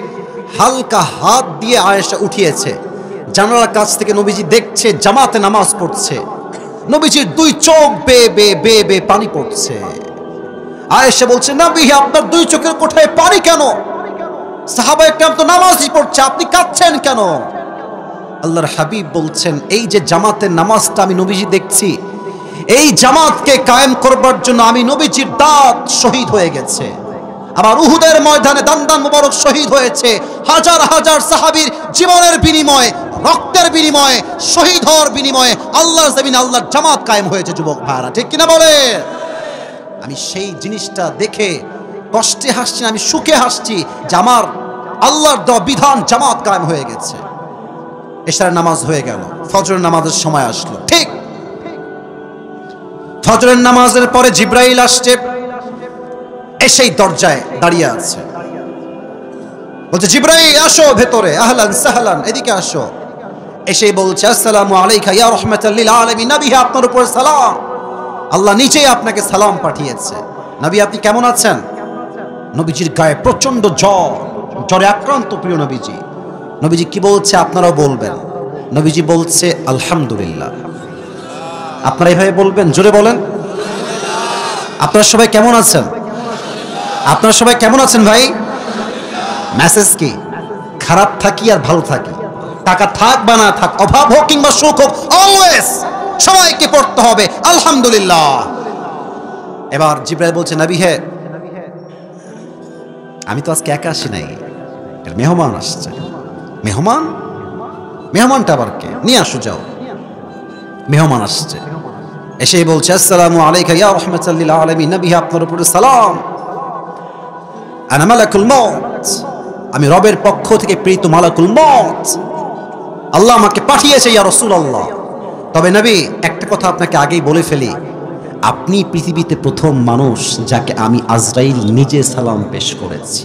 হালকা হাত দিয়ে আয়েশা উঠিয়েছে। জানালার কাছ থেকে নবীজি দেখছে জামাতে নামাজ পড়ছে। নবীজির দুই চোখ বেয়ে বেয়ে বেয়ে বেয়ে পানি পড়ছে। আয়েশা বলছে, নবী আপনার দুই চোখের কোঠায় পানি কেন? সাহাবায়ে কেরাম তো নামাজই পড়ছে, আপনি কাঁদছেন কেন? আল্লাহর হাবিব বলছেন, এই যে জামাতের নামাজটা আমি নবীজি দেখছি, এই জামাতকে কায়েম করবার জন্য আমি নবীজির দাঁত শহীদ হয়ে গেছে। আবার উহুদের ময়দানে দান্দান মুবারক শহীদ হয়েছে। হাজার হাজার সাহাবীর জীবনের বিনিময়ে, রক্তের বিনিময়ে, শহীদ হওয়ার বিনিময়ে আল্লাহর জমিনে আল্লাহর জামাত কায়েম হয়েছে। যুবক ভাইরা, ঠিক কিনা বলে? আমি সেই জিনিসটা দেখে কষ্টে হাসছি, আমি সুখে হাসছি যে আমার আল্লাহর দেওয়া বিধান জামাত কায়েম হয়ে গেছে। এশার নামাজ হয়ে গেল, ফজরের নামাজের সময় আসলো। ঠিক ফজরের নামাজের পরে জিবরাইল আসছে, এসেই দরজায় দাঁড়িয়ে আছে। বলছে, জিবরাইল আসো ভেতরে, আহলান সাহলান, এদিকে আসো। এসেই বলছে, আসসালামু আলাইকা ইয়া রাহমাতাল লিল আলামিন, নবী আপনার উপর সালাম। আল্লাহ নিজেই আপনাকে সালাম পাঠিয়েছে। নবী আপনি কেমন আছেন? নবীজির গায়ে প্রচন্ড জ্বর, জ্বরে আক্রান্ত প্রিয় নবীজি। নবীজি কি বলছে আপনারাও বলবেন। নবীজি বলছে আলহামদুলিল্লাহ। আপনারা এইভাবে বলবেন, জোরে বলেন। আপনারা সবাই কেমন আছেন? আপনারা সবাই কেমন আছেন ভাই? মেসেজ কি? খারাপ থাকি আর ভালো থাকি, টাকা থাক বা না থাক, অভাব হোক কিংবা সুখ হোক, অলওয়েজ সবাইকে পড়তে হবে আলহামদুলিল্লাহ। এবার জিবরাইল বলছে, নবী হে, আমি তো আজকে একা আসি নাই, মেহমান আসছে। মেহমান? মেহমানটা আবার কে? নিয়ে আসো, যাও। মেহমান আসছে, এসেই বলছে, আসসালামু আলাইকা ইয়া রাহমাতাল লিল আলামিন, নবী আপনার উপরে সালাম। আনা মালাকুল মউত, আমি রবের পক্ষ থেকে প্রেরিত মালাকুল মউত, আল্লাহ আমাকে পাঠিয়েছে ইয়া রাসূলুল্লাহ। তবে নবী একটা কথা আপনাকে আগেই বলে ফেলি, আপনি পৃথিবীতে প্রথম মানুষ যাকে আমি আজরাইল নিজে সালাম পেশ করেছি।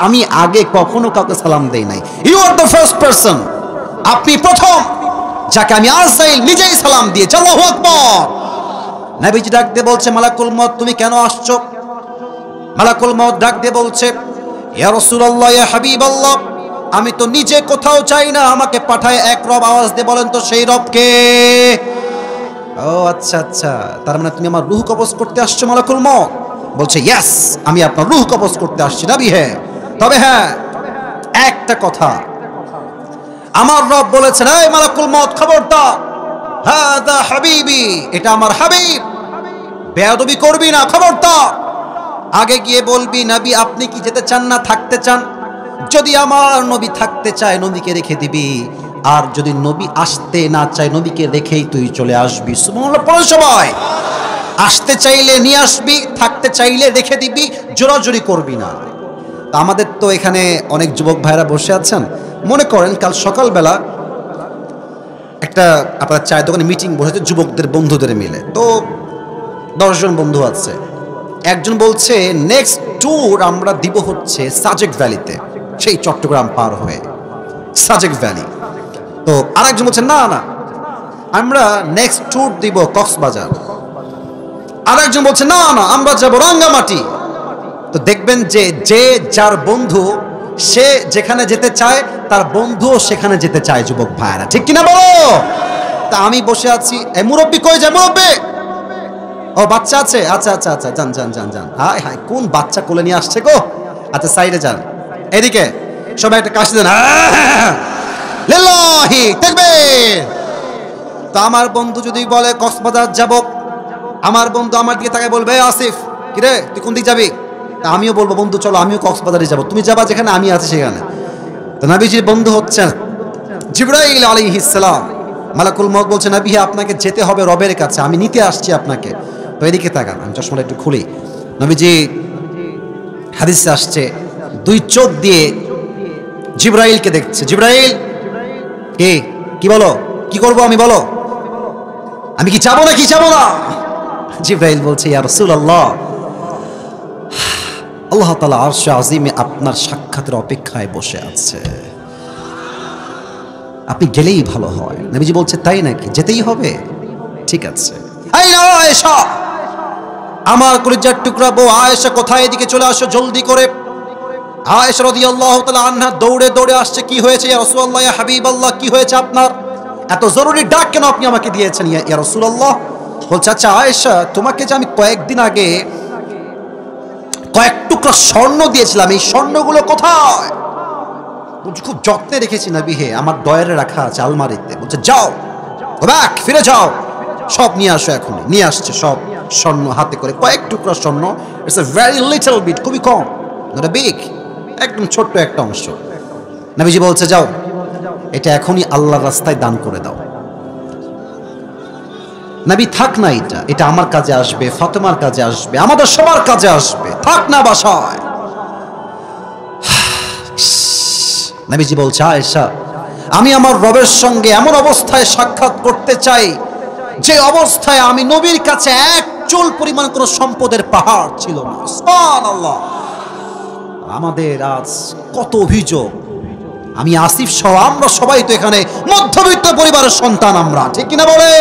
আমি আগে কখনো কাউকে সালাম দেই নাই। You are the first person, আপনি প্রথম যাকে আমি আজরাইল নিজেই সালাম দিয়েছি। আল্লাহু আকবার। নবীজি ডাক দিয়ে বলছে, মালাকুল মউত তুমি কেন আসছো? মালাকুল মউত ডাক দিয়ে বলছে, ইয়া রাসূলুল্লাহ ইয়া হাবিবাল্লাহ, আমি তো নিজে কোথাও চাই না, আমাকে পাঠায় এক রব। আওয়াজ দিয়ে বলেন তো সেই রব কে? ও আচ্ছা আচ্ছা, তার মানে তুমি আমার রূহ কবজ করতে আসছো মালাকুল মউত? বলছে, ইয়েস, আমি আপনার রূহ কবজ করতে আসছি নবী হে। তবে হ্যাঁ, একটা কথা, আমার রব বলেছেন, এই মালাকুল মউত খবরদার, হাদা হাবিবি, এটা আমার হাবিব, বেয়াদবি করবি না, খবরদার। আগে গিয়ে বলবি, নবী আপনি কি যেতে চান না থাকতে চান? যদি আমার নবী থাকতে চায় নবীকে রেখে দিবি, আর যদি নবী আসতে না চায় নবীকে রেখেই তুই চলে আসবি। সুবহানাল্লাহ পড়ো সবাই। আসতে চাইলে নিয়ে আসবি, থাকতে চাইলে রেখে দিবি, জোরাজুরি করবি না। তা আমাদের তো এখানে অনেক যুবক ভাইরা বসে আছেন, মনে করেন কাল সকালবেলা একটা আপনার চায়ের দোকানে মিটিং বসেছে যুবকদের বন্ধুদের মিলে। তো 10 জন বন্ধু আছে। একজন বলছে নেক্সট ট্যুর আমরা দিব হচ্ছে সাজেক ভ্যালিতে, সেই চট্টগ্রাম পার হয়ে সাজেক ভ্যালি। তো আরেকজন বলছে না না, আমরা নেক্সট ট্যুর দিব কক্সবাজার। আরেকজন বলছে না না, আমরা যাব রাঙ্গামাটি। তো দেখবেন যে যে যার বন্ধু সে যেখানে যেতে চায় তার বন্ধুও সেখানে যেতে চায়। যুবক ভাইরা, ঠিক কিনা বলো? তা আমি বসে আছি, এই মুরব্বি কই যায়? মুরব্বি, ও বাচ্চা আছে, আচ্ছা আচ্ছা আচ্ছা, যান যান যান যান। হাই হাই, কোন বাচ্চা কোলে নিয়ে আসছে গো? আচ্ছা সাইডে যান, এদিকে সবাই একটা কাশি দেন, লিল্লাহি তাকবীর। তো আমার বন্ধু যদি বলে কক্সবাজার যাব, আমার বন্ধু আমার দিকে তাকায় বলবে, আসিফ কিরে তুই কোন দিক যাবি? তা আমিও বলবো, বন্ধু চলো আমিও কক্সবাজারে যাব। তুমি যাবা যেখানে, আমি আছি সেখানে। তো নবীজির বন্ধু হচ্ছেন জিবরাইল আলাইহিস সালাম। মালাকুল মউত বলছে, নবী আপনাকে যেতে হবে রবের কাছে, আমি নিতে আসছি আপনাকে। তো এদিকে তাকান, আমি চশমাটা একটু খুলি। নবীজি হাদিসে আসছে, দুই চোখ দিয়ে জিবরাইলকে দেখছে। জিবরাইল কে? কি বলো, কি করবো আমি বলো? আমি কি যাবো না, কি যাবো না? জিবরাইল বলছে, ইয়া রাসূলুল্লাহ, আল্লাহ তাআলা আরশে আজিমে আপনার সাক্ষাতের অপেক্ষায় বসে আছে, আপনি গেলেই ভালো হয়। নবীজি বলছে, তাই নাকি, যেতেই হবে? ঠিক আছে। আইনা আয়েশা, আমার কলিজার টুকরা বউ আয়েশা কোথায়? এদিকে চলে আসো জলদি করে। আয়েশা রাদিয়াল্লাহু তাআলা আনহা দৌড়ে দৌড়ে আসছে। কি হয়েছে ইয়া রাসূলুল্লাহ, ইয়া হাবিবাল্লাহ, কি হয়েছে আপনার? এত জরুরি ডাক কেন আপনি আমাকে দিয়েছেন ইয়া রাসূলুল্লাহ? বলছে, আচ্ছা আয়েশা, তোমাকে যে আমি কয়েকদিন আগে কয়েক টুকরা স্বর্ণ দিয়েছিলাম, এই স্বর্ণগুলো কোথায়? বলছে, খুব যত্নে রেখেছি নবী হে, আমার ডয়ারে রাখা আছে আলমারিতে। বলছে, যাও, গো ব্যাক, ফিরে যাও, সব নিয়ে আসো এখন। নিয়ে আসছে সব স্বর্ণ হাতে করে, কয়েক টুকরা স্বর্ণ। It's a very little bit, খুবই কম, নট এ বিগ, একদম ছোট্ট একটা অংশ। নবীজি বলছে, যাও, এটা এখনই আল্লাহর রাস্তায় দান করে দাও। নবী, থাক না, এটা এটা আমার কাজে আসবে, ফাতেমার কাজে আসবে, আমাদের সবার কাজে আসবে, থাক না বাসায়। নবীজি বলছে, আয়েশা, আমি আমার রবের সঙ্গে এমন অবস্থায় সাক্ষাৎ করতে চাই যে অবস্থায় আমি নবীর কাছে এক চুল পরিমাণ কোনো সম্পদের পাহাড় ছিল না। সুবহানাল্লাহ। আমাদের আজ কত অভিযোগ, আমি আসিফ সহ আমরা সবাই তো এখানে মধ্যবিত্ত পরিবারের সন্তান, আমরা ঠিক কিনা বলে?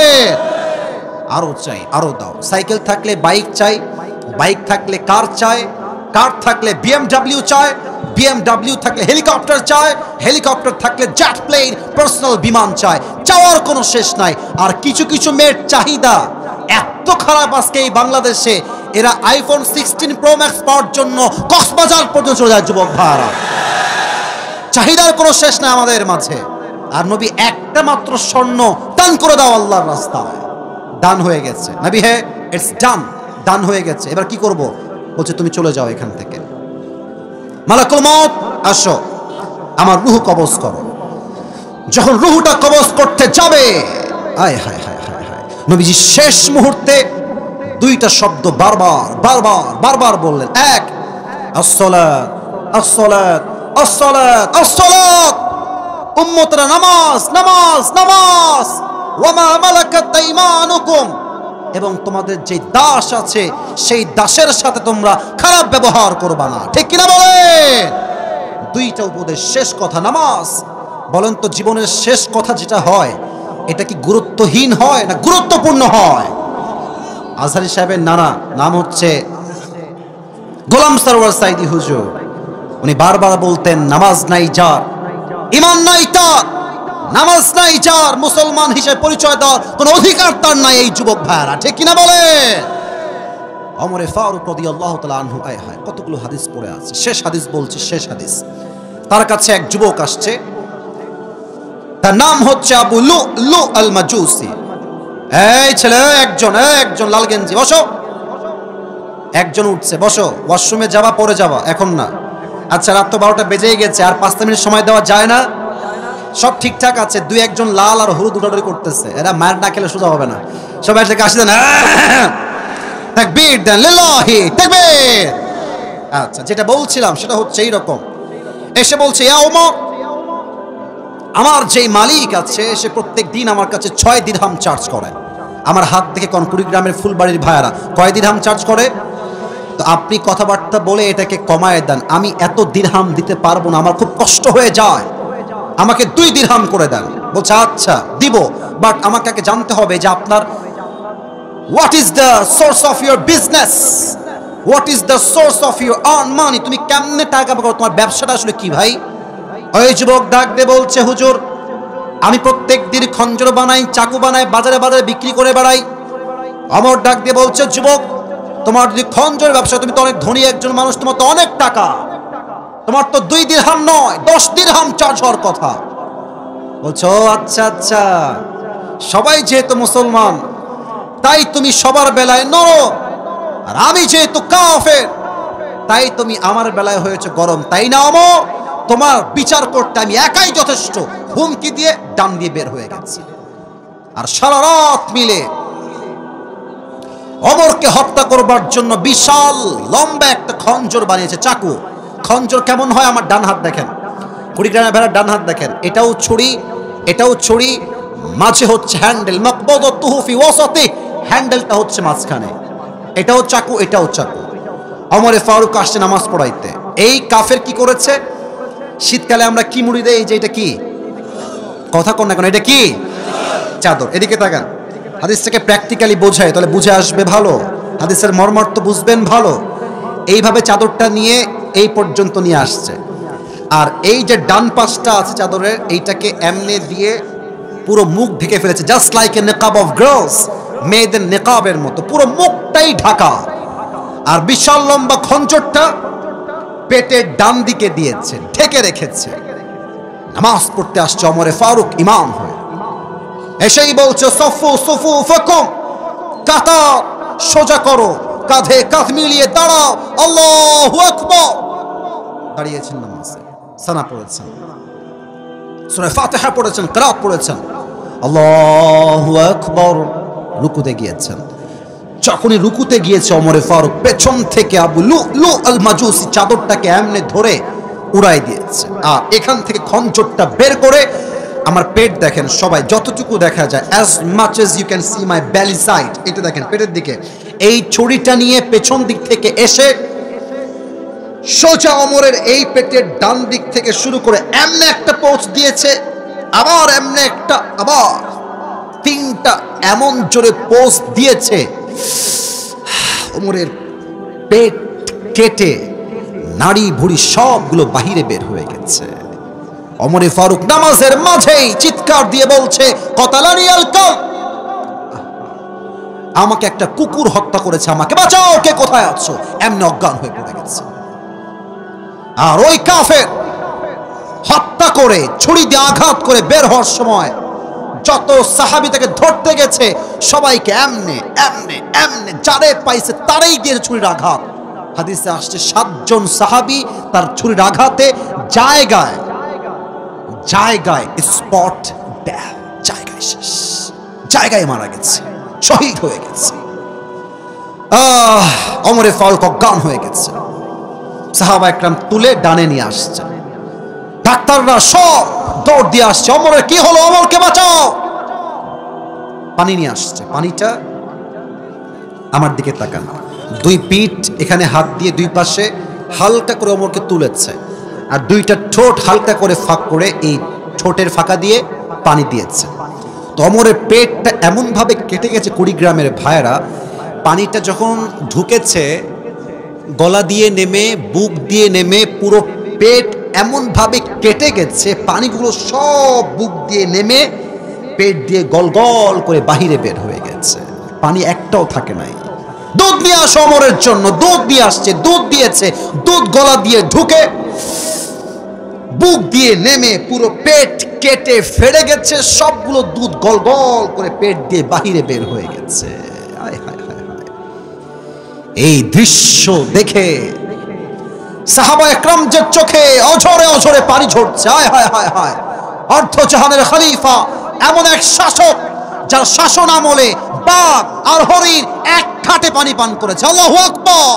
আরো চাই, আরো দাও। সাইকেল থাকলে বাইক চাই, বাইক থাকলে কার চাই, কার থাকলে বিএমডব্লিউ চায়, বিএমডব্লিউ থাকলে হেলিকপ্টার চায়, হেলিকপ্টার থাকলে জেট প্লেন, পার্সোনাল বিমান চায়। চাওয়ার কোনো শেষ নাই। আর কিছু কিছু মেয়ের চাহিদা এত খারাপ আজকে এই বাংলাদেশে, এরা আইফোন 16 প্রো ম্যাক্স পাওয়ার জন্য কক্সবাজার পর্যন্ত চলে যায় যুবক ভাইরা। চাহিদার কোনো শেষ নাই আমাদের মাঝে। আর নবী একটা মাত্র স্বর্ণ দান করে দাও আল্লাহর রাস্তায়। দান হয়ে গেছে নবী, হে ইটস ডান, দান হয়ে গেছে, এবার কি করব? বলছে, তুমি চলে যাও এখান থেকে, মালাকুল মউত আসো, আমার রূহ কবজ করো। যখন রূহটা কবজ করতে যাবে, আয় হায় হায় হায় হায়, নবীজি শেষ মুহূর্তে দুইটা শব্দ বারবার বারবার বারবার বললেন। এক, আসসালাত আসসালাত আসসালাত আসসালাত, উম্মতরা নামাজ নামাজ নামাজ, ওয়ামা মালাকাত আইমানুকুম, এবং তোমাদের যে দাস আছে সেই দাসের সাথে তোমরা খারাপ ব্যবহার করবা না, ঠিক কিনা বলে? দুইটা উপদেশ, শেষ কথা নামাজ। বলেন তো, জীবনের শেষ কথা যেটা হয়, এটা কি গুরুত্বহীন হয় না গুরুত্বপূর্ণ হয়? আজহারী সাহেবের নানা নাম হচ্ছে গোলাম সরওয়ার সাইদি হুজুর। উনি বারবার বলতেন, নামাজ নাই যার, ঈমান নাই তার, নামাজ নাই যার, মুসলমান হিসেবে পরিচয় দেওয়ার কোন অধিকার তার নাই। এই যুবক ভাইরা, ঠিক কিনা বলে? ওমর ফারুক রাদিয়াল্লাহু তাআলা আনহু, আয় হায়, কতগুলো হাদিস পড়ে আছে। শেষ হাদিস বলছি, শেষ হাদিস। তার কাছে এক যুবক আসছে, তার নাম হচ্ছে আবু লুলু আল মাজুসি। এই ছেলে, একজন লাল গেঞ্জি, বসো। একজন উঠছে, বসো, ওয়াশরুমে যাবা, পরে যাবা, এখন না। আচ্ছা, রাত তো 12টা বেজেই গেছে, আর 5 মিনিট সময় দেওয়া যায় না? সব ঠিকঠাক আছে, দুই একজন লাল আর হলুদ উঠাউঠি করতেছে, এরা মার না খেলে সোজা হবে না। সবাই থেকে আসি দেন, তাকবীর দেন, লিল্লাহি তাকবীর। আচ্ছা, যেটা বলছিলাম সেটা হচ্ছে এইরকম। এসে বলছে, ইয়া ওমর, আমার যেই মালিক আছে সে প্রত্যেক দিন আমার কাছে 6 দিরহাম চার্জ করে। আমার হাত থেকে কুড়িগ্রামের ফুলবাড়ির ভাইয়ারা কয় দিরহাম চার্জ করে? তো আপনি কথাবার্তা বলে এটাকে কমায় দেন, আমি এত দিরহাম দিতে পারবো না, আমার খুব কষ্ট হয়ে যায়, আমাকে 2 দিরহাম করে দেন। বলছে, আচ্ছা দিব, বাট আমাকে আগে জানতে হবে যে আপনার what is the source of your business, what is the source of your earn money, তুমি কেমনে টাকা পাও, তোমার ব্যবসাটা আসলে কি ভাই? ওই যুবক ডাক দিয়ে বলছে, হুজুর, আমি প্রত্যেক দিন খঞ্জর বানাই, চাকু বানাই, বাজারে বাজারে বিক্রি করে বেড়াই। অমর ডাক দিয়ে বলছে, যুবক, তোমার যদি খঞ্জরের ব্যবসা, তুমি তো অনেক ধনী একজন মানুষ, তোমার তো অনেক টাকা, তোমার তো 2 দিরহাম নয় 10 দিরহাম চার্জ হওয়ার কথা। বলছো, আচ্ছা আচ্ছা, সবাই যেহেতু মুসলমান তাই তুমি সবার বেলায় নরম, আর আমি যেহেতু কাফের তাই তুমি আমার বেলায় হয়েছে গরম, তাই না ওমর? তোমার বিচার করতে আমি একাই যথেষ্ট। হুমকি দিয়ে ডান দিয়ে বের হয়ে গেছে। আর সারা রাত মিলে ওমরকে হত্যা করবার জন্য বিশাল লম্বা একটা খঞ্জর বানিয়েছে, চাকু। খঞ্জর কেমন হয় আমার ডান হাত দেখেন, কুড়িগ্রামের ভেড়ার ডান হাত দেখেন, এটাও ছুরি, এটাও ছুরি, মাঝে হচ্ছে হ্যান্ডেল, মাকবাদাতুহু ফি ওয়াসাতি, হ্যান্ডেলটা হচ্ছে মাঝখানে, এটাও চাকু এটাও চাকু। ওমর ফারুক আসছে নামাজ পড়াইতে। এই কাফের কি করেছে? শীতকালে আমরা কি মুড়ি দেই? যে এটা কি, কথা কোন না কোন, এটা কি? চাদর। এদিকে তাকান, হাদিসটাকে প্র্যাকটিক্যালি বোঝায়, তাহলে বুঝে আসবে ভালো, হাদিসের মর্মার্থ বুঝবেন ভালো। এইভাবে চাদরটা নিয়ে এই পর্যন্ত নিয়ে আসছে, আর এই যে ডান পাশটা আছে চাদরের, এইটাকে এমনে দিয়ে পুরো মুখ ঢেকে ফেলেছে, just like a niqab of girls, মেয়েদের নিকাবের মতো পুরো মুখটাই ঢাকা। আর বিশাল লম্বা খঞ্জরটা পেটের ডান দিকে দিয়েছে, ঢেকে রেখেছে। নামাজ পড়তে আসছে ওমরে ফারুক ইমাম হয়ে, এসেই বলছে সফু সফু ফাকুম, কাতার সোজা করো, কাঁধে কাঁধ মিলিয়ে দাঁড়াও, আল্লাহু আকবার। দাঁড়িয়েছেন নামাজে, সানা পড়েছেন, সূরা ফাতিহা পড়েছেন, কিরাত পড়েছেন, আল্লাহু আকবার। রুকুতে গিয়েছেন। যখনই রুকুতে গিয়েছে ওমরে ফারুক পেছন থেকে আবু লুলু আল মাজুসি চাদরটাকে এমনে ধরে উড়াই দিয়েছে, আর এখান থেকে খঞ্জরটা বের করে, আমার পেট দেখেন সবাই, যতটুকু দেখা যায়, as much as you can see my belly side, এটা দেখেন পেটের দিকে, এই ছুরিটা নিয়ে পেছন দিক থেকে এসে সোজা ওমরের এই পেটের ডান দিক থেকে শুরু করে এমনে একটা পোঁচ দিয়েছে, আবার এমনে একটা, আবার তিনটা এমন জোরে পোঁচ দিয়েছে, ওমরের পেট কেটে নাড়ি ভুড়ি সবগুলো বাহিরে বের হয়ে গেছে। ওমরে ফারুক নামাজের মাঝেই চিৎকার দিয়ে বলছে, কতালানি আল কাল, আমাকে একটা কুকুর হত্যা করেছে, আমাকে বাঁচাও, কে কোথায় আছো? এমনি অজ্ঞান হয়ে পড়ে গেছে। আর ওই কাফের হত্যা করে ছুরি দিয়ে আঘাত করে বের হওয়ার সময় যত সাহাবী তাকে ধরতে গেছে সবাইকে এমনে এমনে এমনে যারে পাইছে তারাই দিয়ে ছুরির আঘাত। হাদিসে আসছে 7 জন সাহাবী তার ছুরির আঘাতে জায়গায় জায়গায় স্পট ডেথ, জায়গায় শেষ, জায়গায় মারা গেছে, শহীদ হয়ে গেছে। ওমরে ফারুক অজ্ঞান হয়ে গেছে। সাহাবা একরাম তুলে ডানে নিয়ে আসছে, ডাক্তাররা সব দৌড় দিয়ে আসছে, ওমরের কি হলো, ওমরকে বাঁচাও। পানি নিয়ে আসছে, পানিটা আমার দিকে তাকান, দুই পিঠ এখানে হাত দিয়ে দুই পাশে হালকা করে ওমরকে তুলেছে, আর দুইটা ঠোঁট হালকা করে ফাঁক করে এই ঠোঁটের ফাঁকা দিয়ে পানি দিয়েছে। তো ওমরের পেটটা এমন ভাবে কেটে গেছে, কুড়িগ্রামের ভাইয়েরা, পানিটা যখন ঢুকেছে গলা দিয়ে নেমে বুক দিয়ে নেমে পুরো পেট এমন ভাবে কেটে গেছে, পানিগুলো সব বুক দিয়ে নেমে পেট দিয়ে গল গল করে বাহিরে বের হয়ে গেছে, পানি একটাও থাকে নাই। দুধ নিয়ে আসো ওমরের জন্য, দুধ নিয়ে আসছে, দুধ দিয়েছে, দুধ গলা দিয়ে ঢুকে বুক দিয়ে নেমে পুরো পেট কেটে ফেড়ে গেছে, সবগুলো দুধ গল গল করে পেট দিয়ে বাহিরে বের হয়ে গেছে। হায় হায় হায় হায়, এই দৃশ্য দেখে সাহাবা একরামদের চোখে অঝরে অঝরে পানি ঝরছে। হায় হায় হায় হায়, অর্ধজাহানের খলিফা, এমন এক শাসক যার শাসন আমলে বাঘ আর হরিণ এক ঘাটে পানি পান করেছে। আল্লাহু আকবার।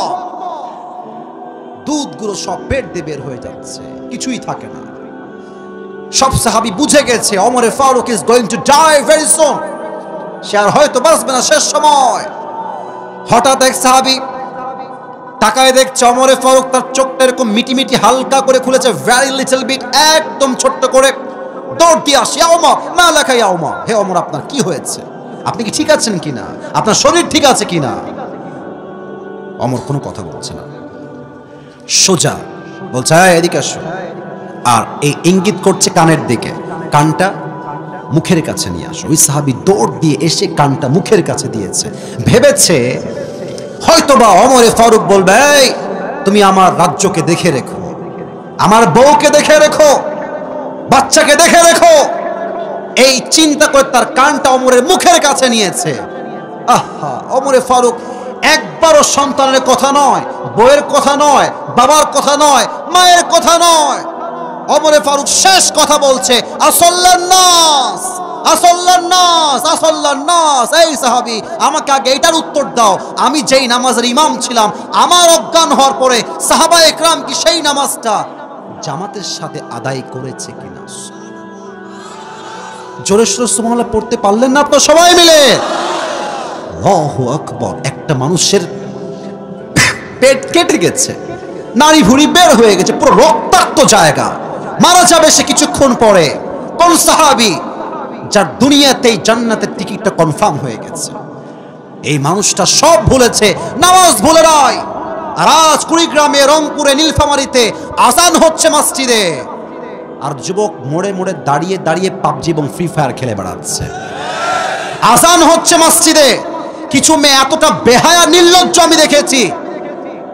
দুধগুলো সব পেট দিয়ে বের হয়ে যাচ্ছে, কিছুই থাকে না। সব সাহাবী বুঝে গেছে Omar Farooq is going to die very soon, সে আর হয়তো বাঁচবে না শেষ সময়। হঠাৎ এক সাহাবী তাকায় দেখছে ওমর ফারুক তার চোখটা এরকম মিটি মিটি হালকা করে খুলেছে, ভেরি লিটল বিট, একদম ছোট্ট করে। দৌড় দিয়ে আসি, ইয়া ওমর, মা লাকা ইয়া ওমর, হে ওমর আপনার কি হয়েছে, আপনি কি ঠিক আছেন কিনা, আপনার শরীর ঠিক আছে কিনা? ওমর কোনো কথা বলছে না, সোজা বলছে এদিকে আসো, আর এই ইঙ্গিত করছে কানের দিকে, কানটা মুখের কাছে নিয়ে আসো। ওই সাহাবী দৌড় দিয়ে এসে কানটা মুখের কাছে দিয়েছে, ভেবেছে হয়তোবা ওমর ফারুক বলবে এই তুমি আমার রাজ্যকে দেখে রেখো, আমার বউকে দেখে রেখো, বাচ্চাকে দেখে রেখো, এই চিন্তা করে তার কানটা ওমরের মুখের কাছে নিয়েছে। আহা, ওমর ফারুক একবারও সন্তানের কথা নয়, বউয়ের কথা নয়, বাবার কথা নয়, মায়ের কথা নয়, ওমর ফারুক শেষ কথা বলছে আসাল্লান নাস, আসাল্লান নাস, আসাল্লান নাস। এই সাহাবী আমাকে আগে এটার উত্তর দাও, আমি যেই নামাজের ইমাম ছিলাম আমার অজ্ঞান হওয়ার পরে সাহাবা একরাম কি সেই নামাজটা জামাতের সাথে আদায় করেছে কিনা? জোরে সোরে সুবহানাল্লাহ পড়তে পারলেন না আপনারা সবাই মিলে? আল্লাহু আকবার। একটা মানুষের পেট কেটে গেছে, নাড়ি ভুঁড়ি বের হয়ে গেছে, পুরো রক্তাক্ত জায়গা, মারা যাবে সে কিছুক্ষণ পরে। কোন সাহাবী যার দুনিয়াতেই জান্নাতের টিকিটটা কনফার্ম হয়ে গেছে? এই মানুষটা সব ভুলেছে, নামাজ ভুলে নাই। আর আজ কুড়িগ্রামে, রংপুরে, নীলফামারীতে আজান হচ্ছে মসজিদে, আর যুবক মোড়ে মোড়ে দাঁড়িয়ে দাঁড়িয়ে পাবজি এবং ফ্রি ফায়ার খেলে বেড়াচ্ছে। আজান হচ্ছে মসজিদে, কিছু মেয়ে এতটা বেহায়া নির্লজ্জ আমি দেখেছি,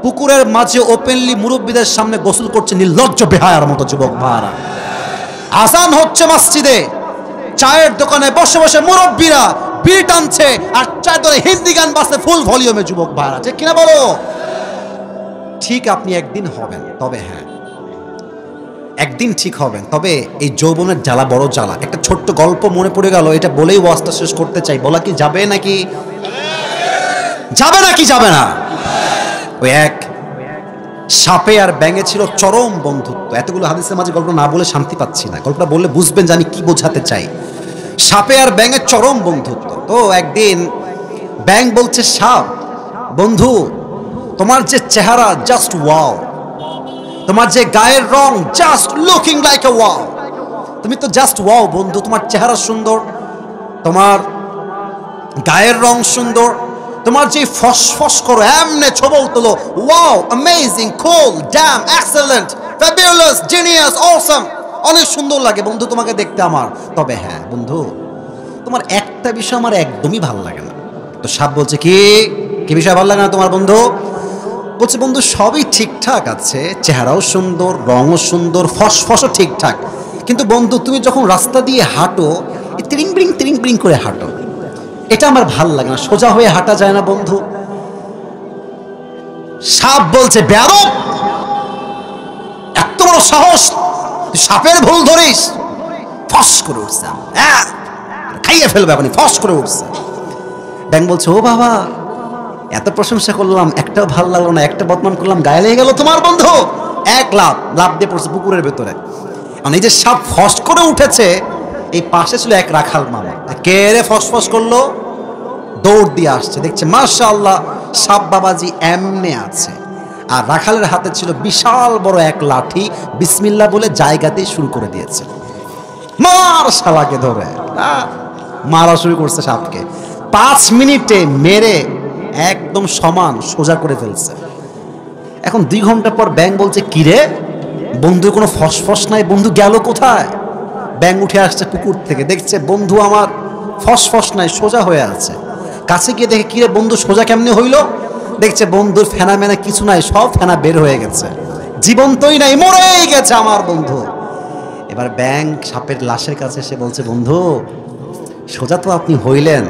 পুকুরের মাঝে ওপেনলি মুরব্বীদের সামনে গোসল করছে, নির্লজ্জ বেহায়ার মতো যুবক ভাইরা। আজান হচ্ছে মসজিদে, চায়ের দোকানে বসে বসে মুরব্বীরা বিড়ি টানছে, আর চায়ের দোকানে হিন্দি গান বাজছে ফুল ভলিউমে যুবক ভাইরা। ঠিক কিনা বলো? ঠিক আপনি একদিন হবেন, তবে হ্যাঁ একদিন ঠিক হবেন, তবে এই যৌবনের জ্বালা বড় জ্বালা। একটা ছোট্ট গল্প মনে পড়ে গেল, এটা বলেই ওয়াজটা শেষ করতে চাই। বলা কি যাবে নাকি? যাবে নাকি যাবে না? ওই এক সাপে আর ব্যাঙে ছিল চরম বন্ধুত্ব। এতগুলো হাদিসের মাঝে গল্প না বলে শান্তি পাচ্ছি না, গল্পটা বললে বুঝবেন যে আমি কি বোঝাতে চাই। সাপে আর ব্যাঙের চরম বন্ধুত্ব। তো একদিন ব্যাঙ বলছে সাপ, বন্ধু তোমার যে চেহারা জাস্ট ওয়াও, তোমার যে গায়ের রং just looking like a wow, তুমি তো জাস্ট ওয়াও বন্ধু, তোমার চেহারা সুন্দর, তোমার গায়ের রং সুন্দর, তোমার যে ফসফস করো এমনে ছবল তোলো, wow, amazing, cool, damn, excellent, fabulous, genius, awesome, অনেক সুন্দর লাগে বন্ধু তোমাকে দেখতে আমার। তবে হ্যাঁ বন্ধু, তোমার একটা বিষয় আমার একদমই ভালো লাগে না। তো সাপ বলছে কি কি বিষয় ভালো লাগে না তোমার বন্ধু? বলছে বন্ধু সবই ঠিকঠাক আছে, চেহারাও সুন্দর, রঙও সুন্দর, ফসফসও ঠিকঠাক, কিন্তু বন্ধু তুমি যখন রাস্তা দিয়ে হাঁটো তিরিং বিরিং করে হাঁটো, এটা আমার ভাল লাগে না, সোজা হয়ে হাঁটা যায় না বন্ধু। সাপ বলছে বেয়াদব, এত বড় সাহস, তুই সাপের ভুল ধরিস? ফস করে উঠছে, খাইয়ে ফেলবে আপনি, ফস করে উঠছে। ব্যাঙ বলছে ও বাবা, এত প্রশংসা করলাম, একটাও ভাল লাগলো না, একটা বদনাম করলাম, গায়ে লেগে গেল তোমার বন্ধু। এক লাভ দিয়ে পড়ছে পুকুরের ভেতরে। এই যে সাপ ফস করে উঠেছে, এই পাশে ছিল এক রাখাল মামা, কে রে ফসফস করলো, দৌড় দিয়ে আসছে, দেখছে মাশাআল্লাহ সাপ বাবাজি এমনে আছে, আর রাখালের হাতে ছিল বিশাল বড় এক লাঠি, বিসমিল্লাহ বলে জায়গাতেই শুরু করে দিয়েছে, মার শালাকে ধরে মারা শুরু করছে সাপকে। 5 মিনিটে মেরে একদম সমান সোজা করে ফেলছে। এখন 2 ঘন্টা পর ব্যাঙ বলছে কিরে বন্ধুর কোনো ফসফস নাই, বন্ধু গেল কোথায়? ব্যাঙ উঠে আসছে পুকুর থেকে, দেখছে বন্ধু আমার ফসফস নাই, সোজা হয়ে আছে। কাছে গিয়ে দেখে কিরে বন্ধু সোজা কেমনে হইল? দেখছে বন্ধুর ফেনা মেনা কিছু নাই, সব ফেনা বের হয়ে গেছে, জীবন্তই নাই, মরেই গেছে আমার বন্ধু। এবার ব্যাঙ সাপের লাশের কাছে এসে বলছে বন্ধু সোজা তো আপনি হইলেন,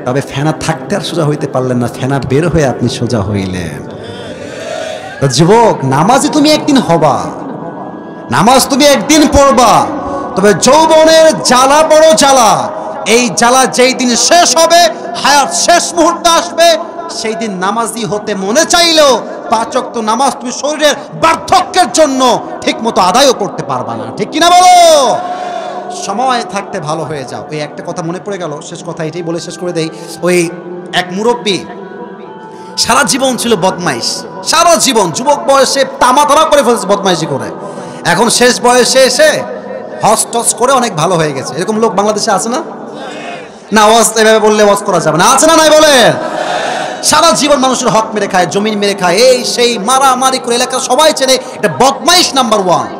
তবে ফেনা থাকতে আর সোজা হইতে পারলেন না, ফেনা বের হয়ে আপনি সোজা হইলেন। যুবক, নামাজি তুমি একদিন হবা, নামাজ তুমি একদিন পড়বা, তবে যৌবনের জ্বালা বড় জ্বালা। এই জ্বালা যেই দিন শেষ হবে, হায়াত শেষ মুহূর্তে আসবে, সেই দিন নামাজি হতে মনে চাইলেও 5 ওয়াক্ত নামাজ তুমি শরীরের বার্ধক্যের জন্য ঠিক মতো আদায়ও করতে পারবা না। ঠিক কিনা বলো? সময় থাকতে ভালো হয়ে যাও। ওই একটা কথা মনে পড়ে গেল, শেষ কথা এটাই বলে শেষ করে দেই। ওই এক মুরব্বী সারা জীবন ছিল বদমাইশ, সারা জীবন যুবক বয়সে তামা করে ফেলছে বদমাইশি করে, এখন শেষ বয়সে এসে হজ টস করে অনেক ভালো হয়ে গেছে। এরকম লোক বাংলাদেশে আছে না? না ওয়াজ এভাবে বললে ওয়াজ করা যাবে না, আছে না নাই বলেন? সারা জীবন মানুষের হক মেরে খায়, জমিন মেরে খায়, এই সেই মারামারি করে এলাকার সবাই চেনে, এটা বদমাইশ নাম্বার 1।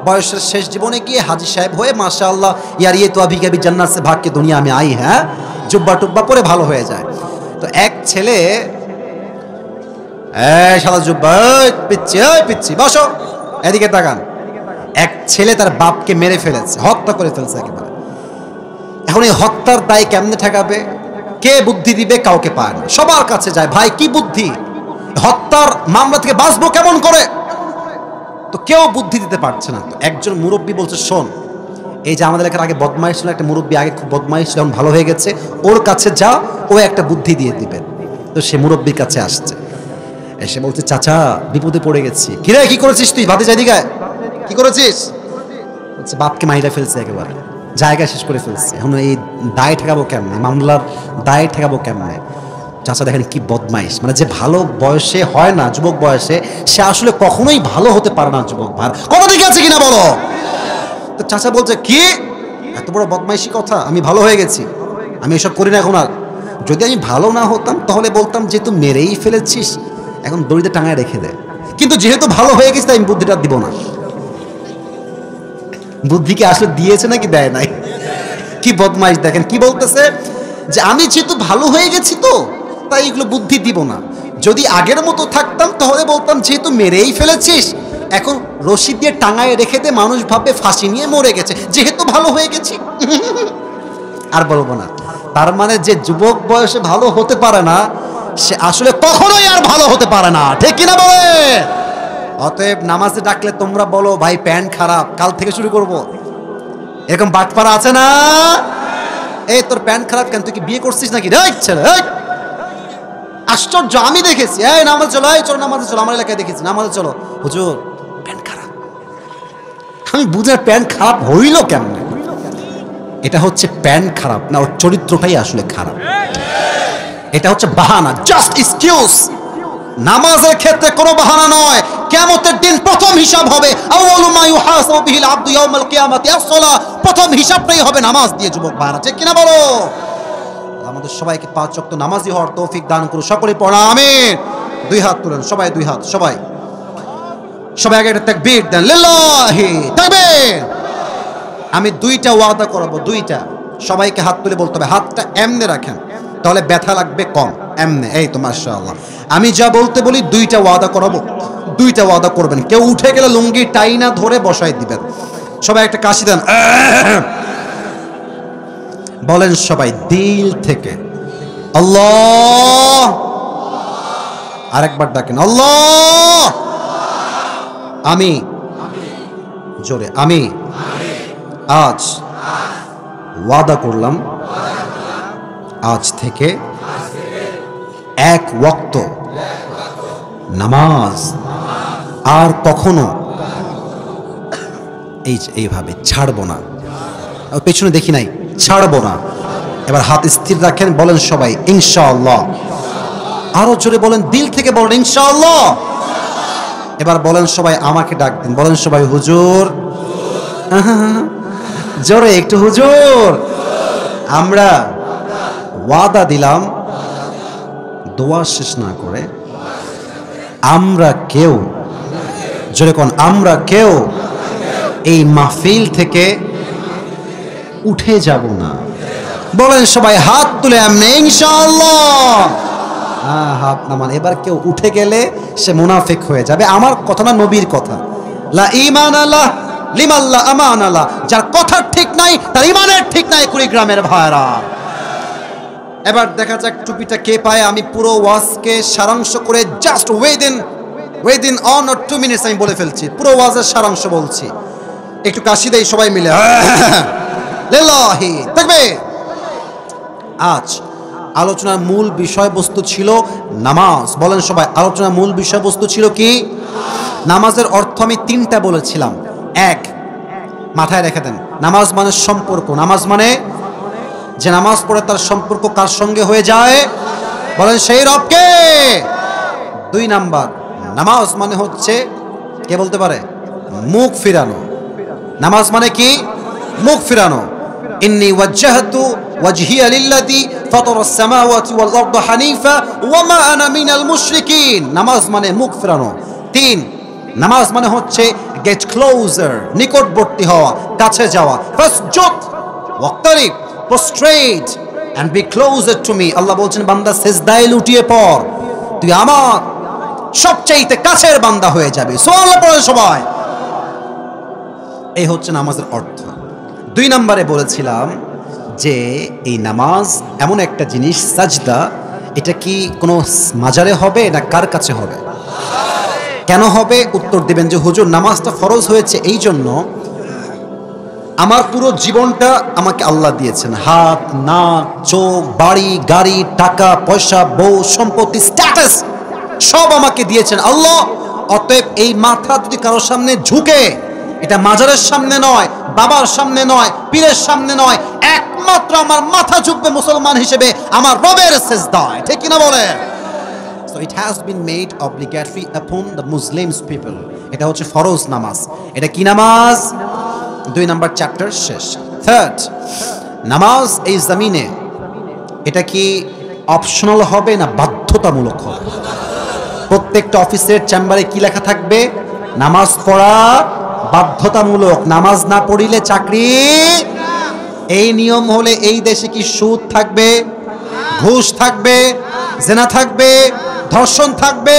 বয়সের শেষ জীবনে গিয়ে হাজি সাহেব হয়ে মাশাআল্লাহ ইয়ার ইয়ে তো আভি কবি জান্নাত সে ভাগ কে দুনিয়া में आई है, জুব্বা টুব্বা পরে ভালো হয়ে যায়। তো এক ছেলে, এই শালা জুব্বা, ওই পিচ্ছি বসো, এদিকে তাকান। এক ছেলে তার বাপকে মেরে ফেলেছে, হত্যা করে ফেলছে একেবারে। এখন এই হত্যার দায় কেমনে ঠেকাবে? কে বুদ্ধি দিবে? কাউকে পায় না, সবার কাছে যায়, ভাই কি বুদ্ধি, হত্যার মামলা থেকে বাঁচবো কেমন করে? তো কেউ বুদ্ধি দিতে পারছে না। তো একজন মুরব্বী বলছে শোন, এই যে আমাদের এলাকার আগে বদমাইশ ছিল একটা মুরব্বী, আগে খুব বদমাইশ ছিল, এখন ভালো হয়ে গেছে, ওর কাছে যা, ও একটা বুদ্ধি দিয়ে দিবে। তো সে মুরব্বীর কাছে আসছে, এসে বলছে চাচা বিপদে পড়ে গেছি। কিরে কি করেছিস তুই? ভাতে যাই দিকে কি করেছিস? বলছে বাপকে মাইরা ফেলছে একেবারে। জায়গা শেষ করে ফেলছি, এখন এই দায় ঠেকাবো কেমনে, মামলার দায় ঠেকাবো কেমনে। চাচা দেখেন কি বদমাইশ, মানে যে ভালো বয়সে হয় না, যুবক বয়সে, সে আসলে কখনোই ভালো হতে পারে না। যুবক ভাই কথা ঠিক আছে কিনা বলো? তো চাচা বলছে কি এত বড় বদমাইশি কথা, আমি ভালো হয়ে গেছি, আমি এসব করি না এখন আর। যদি আমি ভালো না হতাম তাহলে বলতাম যে তুই মেরেই ফেলেছিস, এখন দড়িতে টাঙায় রেখে দেয়। কিন্তু যেহেতু ভালো হয়ে গেছে তাই আমি বুদ্ধিটা দিব না। বুদ্ধি কি আসলে দিয়েছে নাকি দেয় নাই? কি বদমাইশ দেখেন কি বলতেছে, যে আমি যেহেতু ভালো হয়ে গেছি তো তাই এগুলো বুদ্ধি দিব না। যদি আগের মতো থাকতাম তাহলে বলতাম যেহেতু মেরেই ফেলেছিস এখন রশি দিয়ে টাঙায় রেখে দে, মানুষ ভাববে ফাঁসি নিয়ে মরে গেছে, যেহেতু ভালো হয়ে গেছি আর বলবো না। তার মানে যে যুবক বয়সে ভালো হতে পারে না সে আসলে কখনোই আর ভালো হতে পারে না, ঠিক কিনা বলে? অতএব নামাজে ডাকলে তোমরা বলো ভাই প্যান্ট খারাপ, কাল থেকে শুরু করব। এরকম বাটপাড়া আছে না? এই তোর প্যান্ট খারাপ কেন, তুই কি বিয়ে করছিস নাকি রে ছেলে? আশ্চর্য, আমি দেখেছি এই নামাজ চলো, এই চলো নামাজে চলো, আমার এলাকায় দেখেছি নামাজে চলো, হুজুর প্যান্ট খারাপ। আমি বুঝে প্যান্ট খারাপ হইল কেমনে? এটা হচ্ছে প্যান্ট খারাপ না, ওর চরিত্রটাই আসলে খারাপ। এটা হচ্ছে বাহানা, জাস্ট এক্সকিউজ। নামাজের ক্ষেত্রে কোনো বাহানা নয়। কিয়ামতের দিন প্রথম হিসাব হবে, আউয়ালু মা ইউহাসাবু বিহিল আবদু ইয়াউমাল কিয়ামাতি আস-সালাহ। প্রথম হিসাবটাই হবে নামাজ দিয়ে, যুবক ভাইরা ঠিক কিনা বলো? আমাদের সবাইকে 5 ওয়াক্ত নামাজি হওয়ার তৌফিক দান করুন, সকলে পড়া আমিন। দুই হাত তুলেন সবাই, দুই হাত সবাই, সবাই আগে একটা তাকবীর দেন, লিল্লাহি তাকবীর। আমি 2টা ওয়াদা করাবো, 2টা, সবাইকে হাত তুলে বলতে হবে, হাতটা এমনে রাখেন তাহলে ব্যথা লাগবে কম, এমনে, এই তো মাশাআল্লাহ। আমি যা বলতে বলি 2টা ওয়াদা করাবো, 2টা ওয়াদা করবেন। কেউ উঠে গেলে লুঙ্গি টাইনা ধরে বসাই দিবেন। সবাই একটা কাশি দেন, বলেন সবাই দিল থেকে আল্লাহ। আরেকবার ডাকেন আল্লাহ। আমি জোরে, আমি আজ ওয়াদা করলাম আজ থেকে 1 ওয়াক্ত নামাজ আর কখনো এইভাবে ছাড়বো না। পেছনে দেখি নাই, ছাড়বো না। এবার হাত স্থির রাখেন, বলেন সবাই ইনশাআল্লাহ। আরো জোরে বলেন, দিল থেকে বলেন ইনশাআল্লাহ। এবার বলেন সবাই, আমাকে ডাক দিন, বলেন সবাই হুজুর। জোরে একটু হুজুর। আমরা ওয়াদা দিলাম দোয়া শেষ না করে আমরা কেউ, জোরে কোন, আমরা কেউ এই মাহফিল থেকে উঠে যাব না। বলেন সবাই হাত তুলে এমনি ইনশাআল্লাহ। হাত নামান। এবার কেউ উঠে গেলে সে মুনাফিক হয়ে যাবে। আমার কথা না, নবীর কথা। লা ঈমান আল্লাহ লিমান লা আমান আল্লাহ। যার কথা ঠিক নাই তার ঈমানের ঠিক নাই, কুড়িগ্রামের ভাইরা। এবার দেখা যাক টুপিটা কে পায়। আমি পুরো ওয়াজকে সারাংশ করে জাস্ট উইদিন 1 or 2 মিনিটস আমি বলে ফেলছি, পুরো ওয়াজের সারাংশ বলছি। একটু কাশি দেই সবাই মিলে, লিল্লাহি তাকবীর। আজ আলোচনার মূল বিষয়বস্তু ছিল নামাজ। বলেন সবাই, আলোচনার মূল বিষয়বস্তু ছিল কি? নামাজের অর্থ আমি 3টা বলেছিলাম। 1, মাথায় রেখে দেন, নামাজ মানে সম্পর্ক। নামাজ মানে যে নামাজ পড়ে তার সম্পর্ক কার সঙ্গে হয়ে যায়? বলেন সেই রবকে। 2 নাম্বার, নামাজ মানে হচ্ছে, কে বলতে পারে? মুখ ফিরানো। নামাজ মানে কি? মুখ ফিরানো। ইন্নী ওয়াজ্জাহতু ওয়াজহিয়া লিল্লাযী ফাতারাস সামাওয়াতি ওয়াল আরদা হানিফা ওয়া মা আনা মিনাল মুশরিকিন। নামাজ মানে মুখ ফিরানো। 3, নামাজ মানে হচ্ছে গেট ক্লোজার, নিকটবর্তী হওয়া, কাছে যাওয়া। ফাসজুদ ওয়াক্তারিব, prostrate and be closer to me। আল্লাহ বলছেন বান্দা সিজদায় লুটিয়ে পড়, তুই আমার সবচেয়ে কাছের বান্দা হয়ে যাবে। সুবহানাল্লাহ পড়ে সবাই। এই হচ্ছে নামাজের অর্থ। 2 নম্বরে বলেছিলাম যে এই নামাজ এমন একটা জিনিস, সাজদা, এটা কি কোনো মাজারে হবে না কার কাছে হবে? কেন হবে? উত্তর দিবেন যে হুজুর নামাজটা ফরজ হয়েছে এই জন্য, আমার পুরো জীবনটা আমাকে আল্লাহ দিয়েছেন। হাত, নাক, চোখ, বাড়ি, গাড়ি, টাকা পয়সা, বউ, সম্পত্তি, স্ট্যাটাস সব আমাকে দিয়েছেন আল্লাহ। অতএব এই মাথা যদি কারোর সামনে ঝুঁকে এটা মাজারের সামনে নয়, বাবার সামনে নয়, পীরের সামনে নয়, একমাত্র আমার মাথা ঝুঁকবে মুসলমান হিসেবে আমার রবের সিজদায়, ঠিক কিনা বলে? So it has been made obligatory upon the Muslims people. এটা হচ্ছে ফরজ নামাজ। এটা কি নামাজ? 2 নাম্বার চ্যাপ্টার শেষ। থার্ড, নামাজ এই জমিনে এটা কি অপশনাল হবে না বাধ্যতামূলক হবে? প্রত্যেকটা অফিসের চেম্বারে কি লেখা থাকবে? নামাজ পড়া বাধ্যতামূলক, নামাজ না পড়িলে চাকরি। এই নিয়ম হলে এই দেশে কি সুদ থাকবে, ঘুষ থাকবে, জেনা থাকবে, ধর্ষণ থাকবে,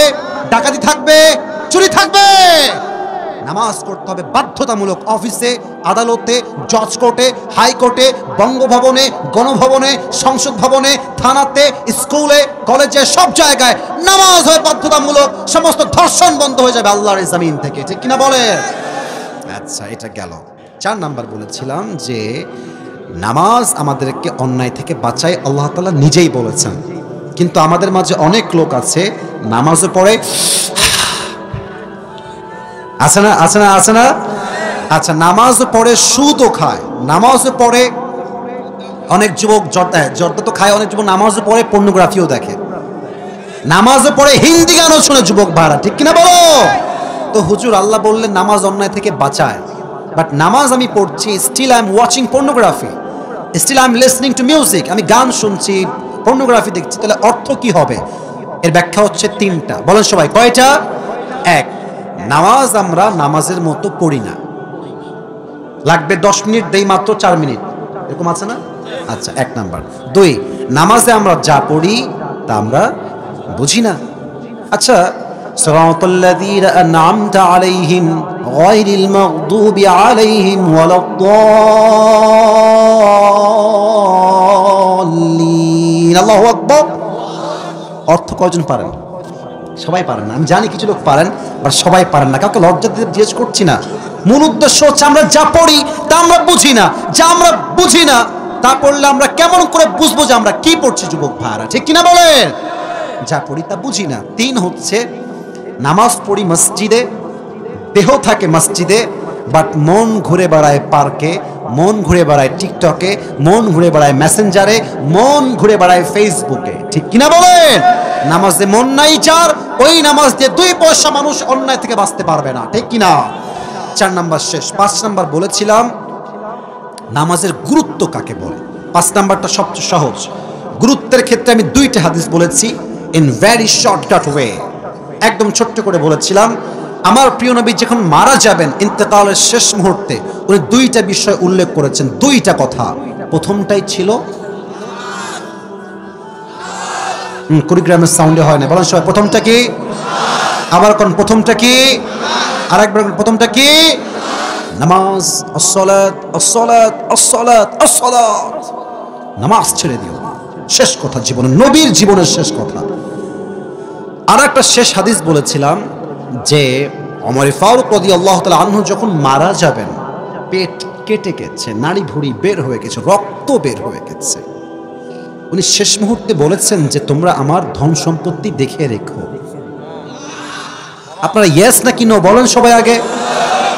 ডাকাতি থাকবে, চুরি থাকবে? নামাজ পড়তে হবে বাধ্যতামূলক। অফিসে, আদালতে, জজ কোর্টে, হাইকোর্টে, বঙ্গভবনে, গণভবনে, সংসদ ভবনে, থানাতে, স্কুলে, কলেজে, সব জায়গায় নামাজ হবে বাধ্যতামূলক। সমস্ত ধর্ষণ বন্ধ হয়ে যাবে আল্লাহর জমিন থেকে, ঠিক কিনা বলে? আচ্ছা, এটা গেল। 4 নাম্বার বলেছিলাম যে নামাজ আমাদেরকে অন্যায় থেকে বাঁচায়, আল্লাহ তাআলা নিজেই বলেছেন। কিন্তু আমাদের মাঝে অনেক লোক আছে নামাজও পড়ে, আছে না আছে না আছে না? আচ্ছা, নামাজও পড়ে সুদও খায়, নামাজও পড়ে অনেক যুবক জর্দা তো খায়, অনেক যুবক নামাজও পড়ে পর্নোগ্রাফিও দেখে, নামাজও পড়ে হিন্দি গানও শুনে যুবক ভাড়া, ঠিক কিনা বলো? তো হুজুর আল্লাহ বললেন নামাজ অন্যায় থেকে বাঁচায়, বাট নামাজ আমি পড়ছি, still I am watching pornography, still I am listening to music, আমি গান শুনছি, পর্নোগ্রাফি দেখছি, তাহলে অর্থ কি হবে? এর ব্যাখ্যা হচ্ছে 3টা। বলেন সবাই, কয়টা? 1, নামাজ আমরা নামাজের মতো পড়ি না, লাগবে 10 মিনিট, দেই মাত্র 4 মিনিট, এরকম আছে না? আচ্ছা, 1 নাম্বার। 2, নামাজে আমরা যা পড়ি তা আমরা বুঝি না। আচ্ছা, সিরাতাল্লাযীনা আন'আমতা আলাইহিম গায়রিল মাগদুবি আলাইহিম ওয়ালাদ-দাল্লিন। আল্লাহু আকবার। অর্থ কয়জন পারেন? সবাই পারেন না, আমি জানি কিছু লোক পারেন, বাট সবাই পারেন না। কাউকে লজ্জা দিতে জিজ্ঞেস করছি না। মূল উদ্দেশ্য হচ্ছে আমরা যা পড়ি তা আমরা বুঝি না, যা আমরা বুঝি না তা পড়লে আমরা কেমন করে বুঝবো যে আমরা কি পড়ছি যুবক ভাইরা, ঠিক কিনা বলেন? যা পড়ি তা বুঝি না। 3 হচ্ছে নামাজ পড়ি মসজিদে, দেহ থাকে মসজিদে, বাট মন ঘুরে বেড়ায় পার্কে, মন ঘুরে বেড়ায় টিকটকে, মন ঘুরে বেড়ায় মেসেঞ্জারে, মন ঘুরে বেড়ায় ফেসবুকে, ঠিক কিনা বলেন? নামাজে মন নাই যার, ওই নামাজ দিয়ে 2 পয়সা মানুষ অন্যায় থেকে বাঁচতে পারবে না, ঠিক কিনা? 4 নাম্বার শেষ। 5 নাম্বার বলেছিলাম নামাজের গুরুত্ব কাকে বলে। 5 নাম্বারটা সবচেয়ে সহজ। গুরুত্বের ক্ষেত্রে আমি 2টা হাদিস বলেছি ইন ভেরি শর্টকাট ওয়ে, একদম ছোট্ট করে বলেছিলাম। আমার প্রিয় নবী যখন মারা যাবেন ইন্তেকালের শেষ মুহূর্তে, উনি 2টা বিষয় উল্লেখ করেছেন, 2টা কথা। প্রথমটাই ছিল কুড়িগ্রামের সাউন্ডে হয় না, বলেন সবাই, প্রথমটা কি? আবার কোন প্রথমটা কি? আরেকবার প্রথমটা কি? নামাজ। আসসালাত আসসালাত আসসালাত আসসালাত। নামাজ ছেড়ে দিও না, শেষ কথা জীবনে, নবীর জীবনের শেষ কথা। আর একটা শেষ হাদিস বলেছিলাম যে ওমর ফারুক রাদিয়াল্লাহু তাআলা আনহু যখন মারা যাবেন, পেট কেটে গেছে, নাড়ি ভুঁড়ি বের হয়ে গেছে, রক্ত বের হয়ে গেছে, উনি শেষ মুহূর্তে বলেছেন যে তোমরা আমার ধন সম্পত্তি দেখে রেখো। আপনারা ইয়েস নাকি নো বলেন সবাই আগে।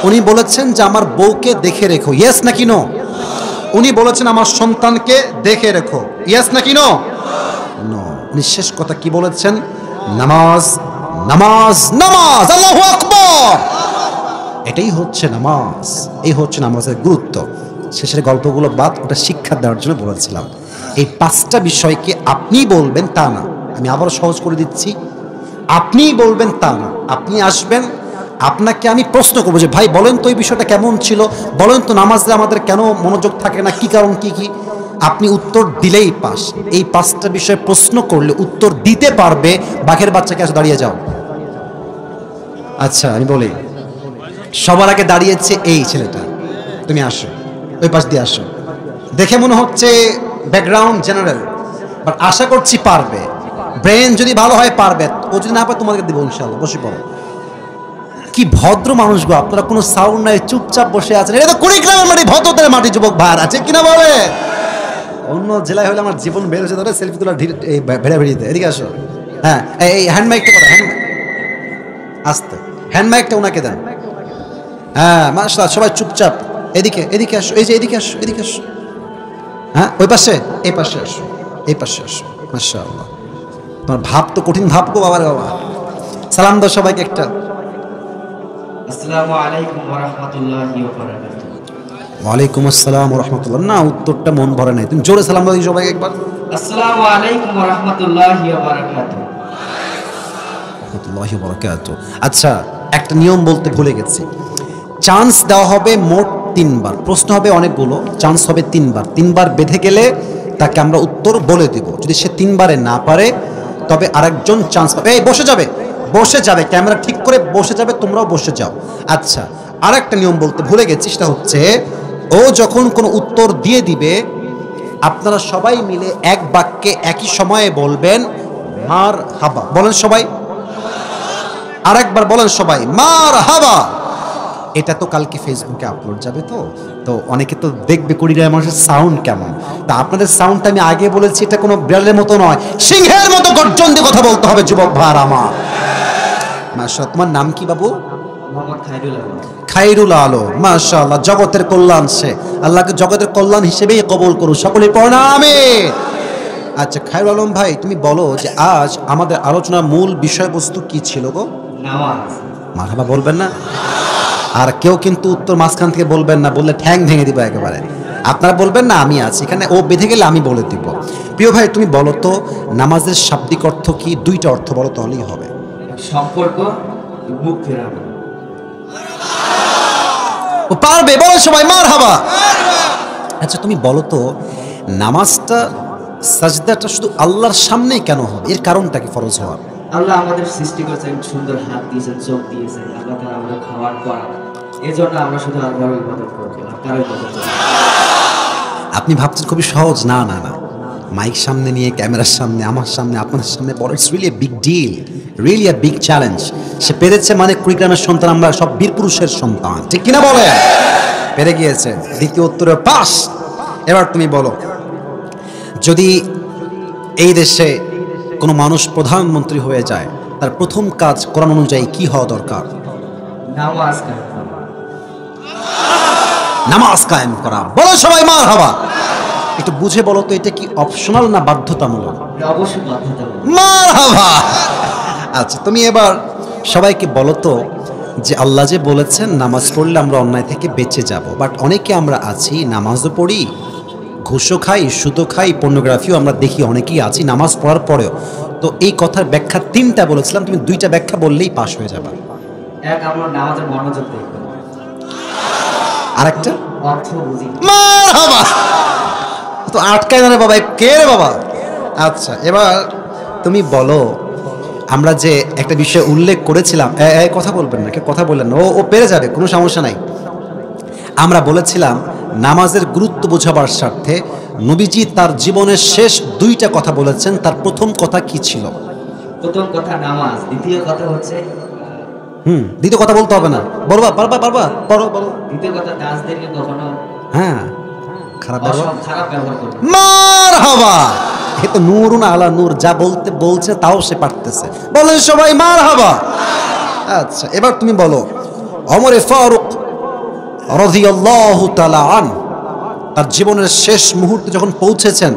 উনি বলেছেন যে আমার বউকে দেখে রেখো, ইয়েস নাকি নো? উনি বলেছেন আমার সন্তানকে দেখে রেখো, ইয়েস নাকি নো? নো। উনি শেষ কথা কি বলেছেন? নামাজ নামাজ নামাজ, আল্লাহু আকবার। এটাই হচ্ছে নামাজ, এই হচ্ছে নামাজের গুরুত্ব। শেষের গল্পগুলো বাদ, ওটা শিক্ষা দেওয়ার জন্য বলেছিলাম। এই 5টা বিষয়কে আপনি বলবেন তা না, আমি আবারও সহজ করে দিচ্ছি, আপনি বলবেন তা না। আপনি আসবেন, আপনাকে আমি প্রশ্ন করবো যে ভাই বলেন তো এই বিষয়টা কেমন ছিল, বলেন তো নামাজে আমাদের কেন মনোযোগ থাকে না, কি কারণ, কি কি? আপনি উত্তর দিলেই পাস। এই 5টা বিষয়ে প্রশ্ন করলে উত্তর দিতে পারবে বাঘের বাচ্চাকে আসে দাঁড়িয়ে যাও। আচ্ছা আমি বলি, সবার আগে দাঁড়িয়েছে এই ছেলেটা, তুমি আসো, ওই পাশ দিয়ে আসো। দেখে মনে হচ্ছে ব্যাকগ্রাউন্ড জেনারেল, বাট আশা করছি পারবে। ব্রেন যদি ভালো হয় পারবে, ও যদি না পারে তোমাকে দেবো ইনশাআল্লাহ। বসে পড়ো। কি ভদ্র মানুষ গো আপনারা, কোনো সাউন্ড নাই, চুপচাপ বসে আছেন। এটা তো কুড়িগ্রামের মাটি, ভদ্রতার মাটি যুবক ভাইয়ার, আছে কিনা বলে? অন্য জেলায় হলে আমার জীবন বের হয়েছে, ধরে সেলফি তোলা ভেড়া ভেড়িতে। এদিকে আসো। হ্যাঁ, এই হ্যান্ড মাইকটা কথা, হ্যান্ড আস্তে, হ্যান্ড মাইকটা ওনাকে দেন। হ্যাঁ মাশাআল্লাহ, সবাই চুপচাপ। এদিকে এদিকে আসো, এই যে এদিকে আসো, এদিকে আসো। হ্যাঁ ওই পাশে, এই পাশে আসো, এই পাশে আসো। মাশাআল্লাহ, তোমার ভাব তো কঠিন ভাব গো বাবা রে বাবা। সালাম দাও সবাইকে একটা। আসসালামু আলাইকুম ওয়া রাহমাতুল্লাহি ওয়া বারাকাতুহু। ওয়ালাইকুম আসসালাম ওয়া রাহমাতুল্লাহ। না, উত্তরটা মন ভরে নাই, তুমি জোরে সালাম দাও সবাইকে একবার। আসসালামু আলাইকুম ওয়া রাহমাতুল্লাহি ওয়া বারাকাতুহু। রাহমাতুল্লাহি ওয়া বারাকাতুহু। আচ্ছা, একটা নিয়ম বলতে ভুলে গেছি। চান্স দেওয়া হবে মোট 3 বার, প্রশ্ন হবে অনেকগুলো, চান্স হবে 3 বার। 3 বার বেঁধে গেলে তাকে আমরা উত্তর বলে দিব। যদি সে 3 বারে না পারে তবে আরেকজন চান্স পাবে। এই বসে যাবে, বসে যাবে, ক্যামেরা ঠিক করে বসে যাবে, তোমরাও বসে যাও। আচ্ছা, আরেকটা নিয়ম বলতে ভুলে গেছি, সেটা হচ্ছে ও যখন কোনো উত্তর দিয়ে দিবে আপনারা সবাই মিলে এক বাক্যে একই সময়ে বলবেন মার হাবা। বলেন সবাই, আরেকবার বলেন সবাই, মার হাবা। এটা তো কালকে ফেসবুকে আপলোড যাবে, তো তো অনেকে তো দেখবে কুড়িগ্রামের মানুষের সাউন্ড কেমন। তা আপনাদের সাউন্ডটা আমি আগে বলেছি, এটা কোনো বিড়ালের মতো নয়, সিংহের মতো গর্জন দিয়ে কথা বলতে হবে যুবক ভাইরা আমার। মাশাআল্লাহ, তোমার নাম কি বাবু? মোহাম্মদ খায়রুল আলম। খায়রুল আলম, মাশাআল্লাহ, জগতের কল্যাণ সে। আল্লাহকে জগতের কল্যাণ হিসেবেই কবুল করুন, সকলেই পড়েন আমিন। আচ্ছা খায়রুল আলম ভাই, তুমি বলো যে আজ আমাদের আলোচনার মূল বিষয়বস্তু কি ছিল গো? নামাজ। মারহাবা বলবেন না? আর কেউ কিন্তু উত্তর মাঝখান থেকে বলবেন না, বললে ঠ্যাং ভেঙে দিব একেবারে। আপনারা বলবেন না আমি আছি এখানে, ও বেঁধে গেলে আমি বলে দিব। প্রিয় ভাই, তুমি বলো তো নামাজের শাব্দিক অর্থ কি? 2টা অর্থ বলো তাহলেই হবে। সম্পর্ক, মুখ ফেরানো। ও পারবে, বলো সবাই মারহাবা। আচ্ছা তুমি বলো তো নামাজটা, সাজদাটা শুধু আল্লাহর সামনেই কেন হবে? এর কারণটা কি ফরজ হওয়ার? আল্লাহ আমাদের সৃষ্টি করেছেন, সুন্দর হাত দিয়েছেন, চোখ দিয়েছেন, আল্লাহ তাআলা আমাদের খাওয়ার পড়া। এজন্য আমরা শুধু আল্লাহর ইবাদত করব, আর কারো ইবাদত করব না। আপনি ভাবছেন খুবই সহজ। না না না, মাইক সামনে নিয়ে, ক্যামেরার সামনে, আমার সামনে, আপনার সামনে বড়, it's really big deal, really a big challenge. সে পেরেছে মানে কুড়িগ্রামের সন্তান, আমরা সব বীর পুরুষের সন্তান, ঠিক কিনা বলে? পেরে গিয়েছে, দ্বিতীয় উত্তরে পাস। এবার তুমি বলো, যদি এই দেশে কোনো মানুষ প্রধানমন্ত্রী হয়ে যায়, তার প্রথম কাজ কোরআন অনুযায়ী কি হওয়া দরকার? নামাজ কায়েম করা। নামাজ কায়েম করা। বলো সবাই মারহাবা। একটু বুঝে বলো তো, এটা কি অপশনাল না বাধ্যতামূলক? এটা অবশ্যই বাধ্যতামূলক। মারহাবা। আচ্ছা তুমি এবার সবাইকে বলো তো যে আল্লাহ যে বলেছেন নামাজ পড়লে আমরা অন্যায় থেকে বেঁচে যাব, বাট অনেকে আমরা আছি নামাজও পড়ি, ঘুষও খাই, সুদও খাই, পর্নোগ্রাফিও আমরা দেখি, অনেকেই আছি নামাজ পড়ার পরেও। তো এই কথার ব্যাখ্যা 3টা বলেছিলাম, তুমি 2টা ব্যাখ্যা বললেই পাস হয়ে যাবে। এক, আমরা নামাজের মনোযোগ দেখব। আরেকটা, অর্থ বুঝি। মারহাবা। তো আটকায় না রে বাবা, কে রে বাবা? আচ্ছা এবার তুমি বলো, আমরা যে একটা বিষয় উল্লেখ করেছিলাম, কথা বলবেন না, কেউ কথা বললেন না, ও পেরে যাবে, কোনো সমস্যা নাই। আমরা বলেছিলাম নামাজের গুরুত্ব বোঝাবার স্বার্থে নবীজি তার জীবনের শেষ 2টা কথা বলেছেন, তার প্রথম কথা কি ছিল? প্রথম কথা নামাজ, দ্বিতীয় কথা হচ্ছে দ্বিতীয় কথা বলতে হবে না, বলবা, পারবা পারবা, বলো বলো। দ্বিতীয় কথা দাসদেরকে কখনো হ্যাঁ, খারাপ ব্যবহার, খারাপ ব্যবহার করবে না। মারহাবা। এ তো নূরুন আলা নূর, যা বলতে বলছে তাও সে পারতেছে, বলেন সবাই মারহাবা। আচ্ছা এবার তুমি বলো, ওমরে ফারুক রাদিয়াল্লাহু তাআলা আনহু তার জীবনের শেষ মুহূর্তে যখন পৌঁছেছেন,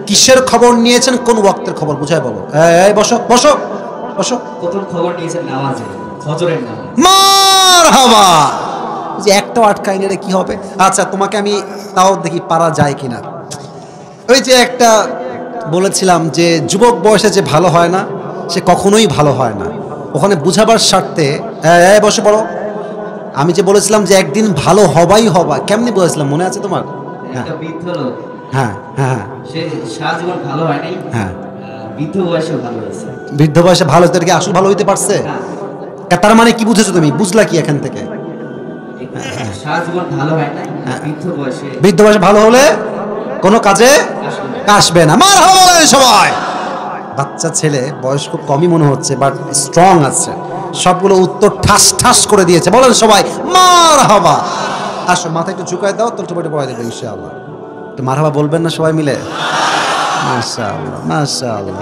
কিসের খবর নিয়েছেন, কোন ওয়াক্তের খবর? বুঝায় বলো। এই বসো বসো বসো। প্রথম খবর নিয়েছেন নামাজের, ফজরের নামাজ। মারহাবা। যে একটাও আটকায় নিলে কি হবে? আচ্ছা তোমাকে আমি তাও দেখি পারা যায় কিনা। ওই যে একটা বলেছিলাম যে যুবক বয়সে যে ভালো হয় না সে কখনোই ভালো হয় না, ওখানে বুঝাবার স্বার্থে বসে পড়ো। আমি যে বলেছিলাম যে একদিন ভালো হবাই হবা, কেমনি বলেছিলাম মনে আছে তোমার? একটা বৃদ্ধ লোক, হ্যাঁ হ্যাঁ সে সারা জীবন ভালো হয় নাই, হ্যাঁ, বৃদ্ধ বয়সে ভালো হয়েছে। বৃদ্ধ বয়সে ভালো হতে কি আসল ভালো হইতে পারছে? তার মানে কি বুঝেছো তুমি? বুঝলা কি এখান থেকে? সারা জীবন ভালো হয় নাই, বৃদ্ধ বয়সে ভালো হলে কোনো কাজে আসবে না। মারহাবা বলেন সবাই। বাচ্চা ছেলে, বয়স খুব কমই মনে হচ্ছে, বাট স্ট্রং আছে, সবগুলো উত্তর ঠাস ঠাস করে দিয়েছে। বলেন সবাই মারহাবা। আসো মাথা একটু ঝুঁকায় দাও, তোর টুপিটা পড়াই দেবে ইনশাআল্লাহ। তো মারহাবা বলবেন না সবাই মিলে? মাশাআল্লাহ মাশাআল্লাহ।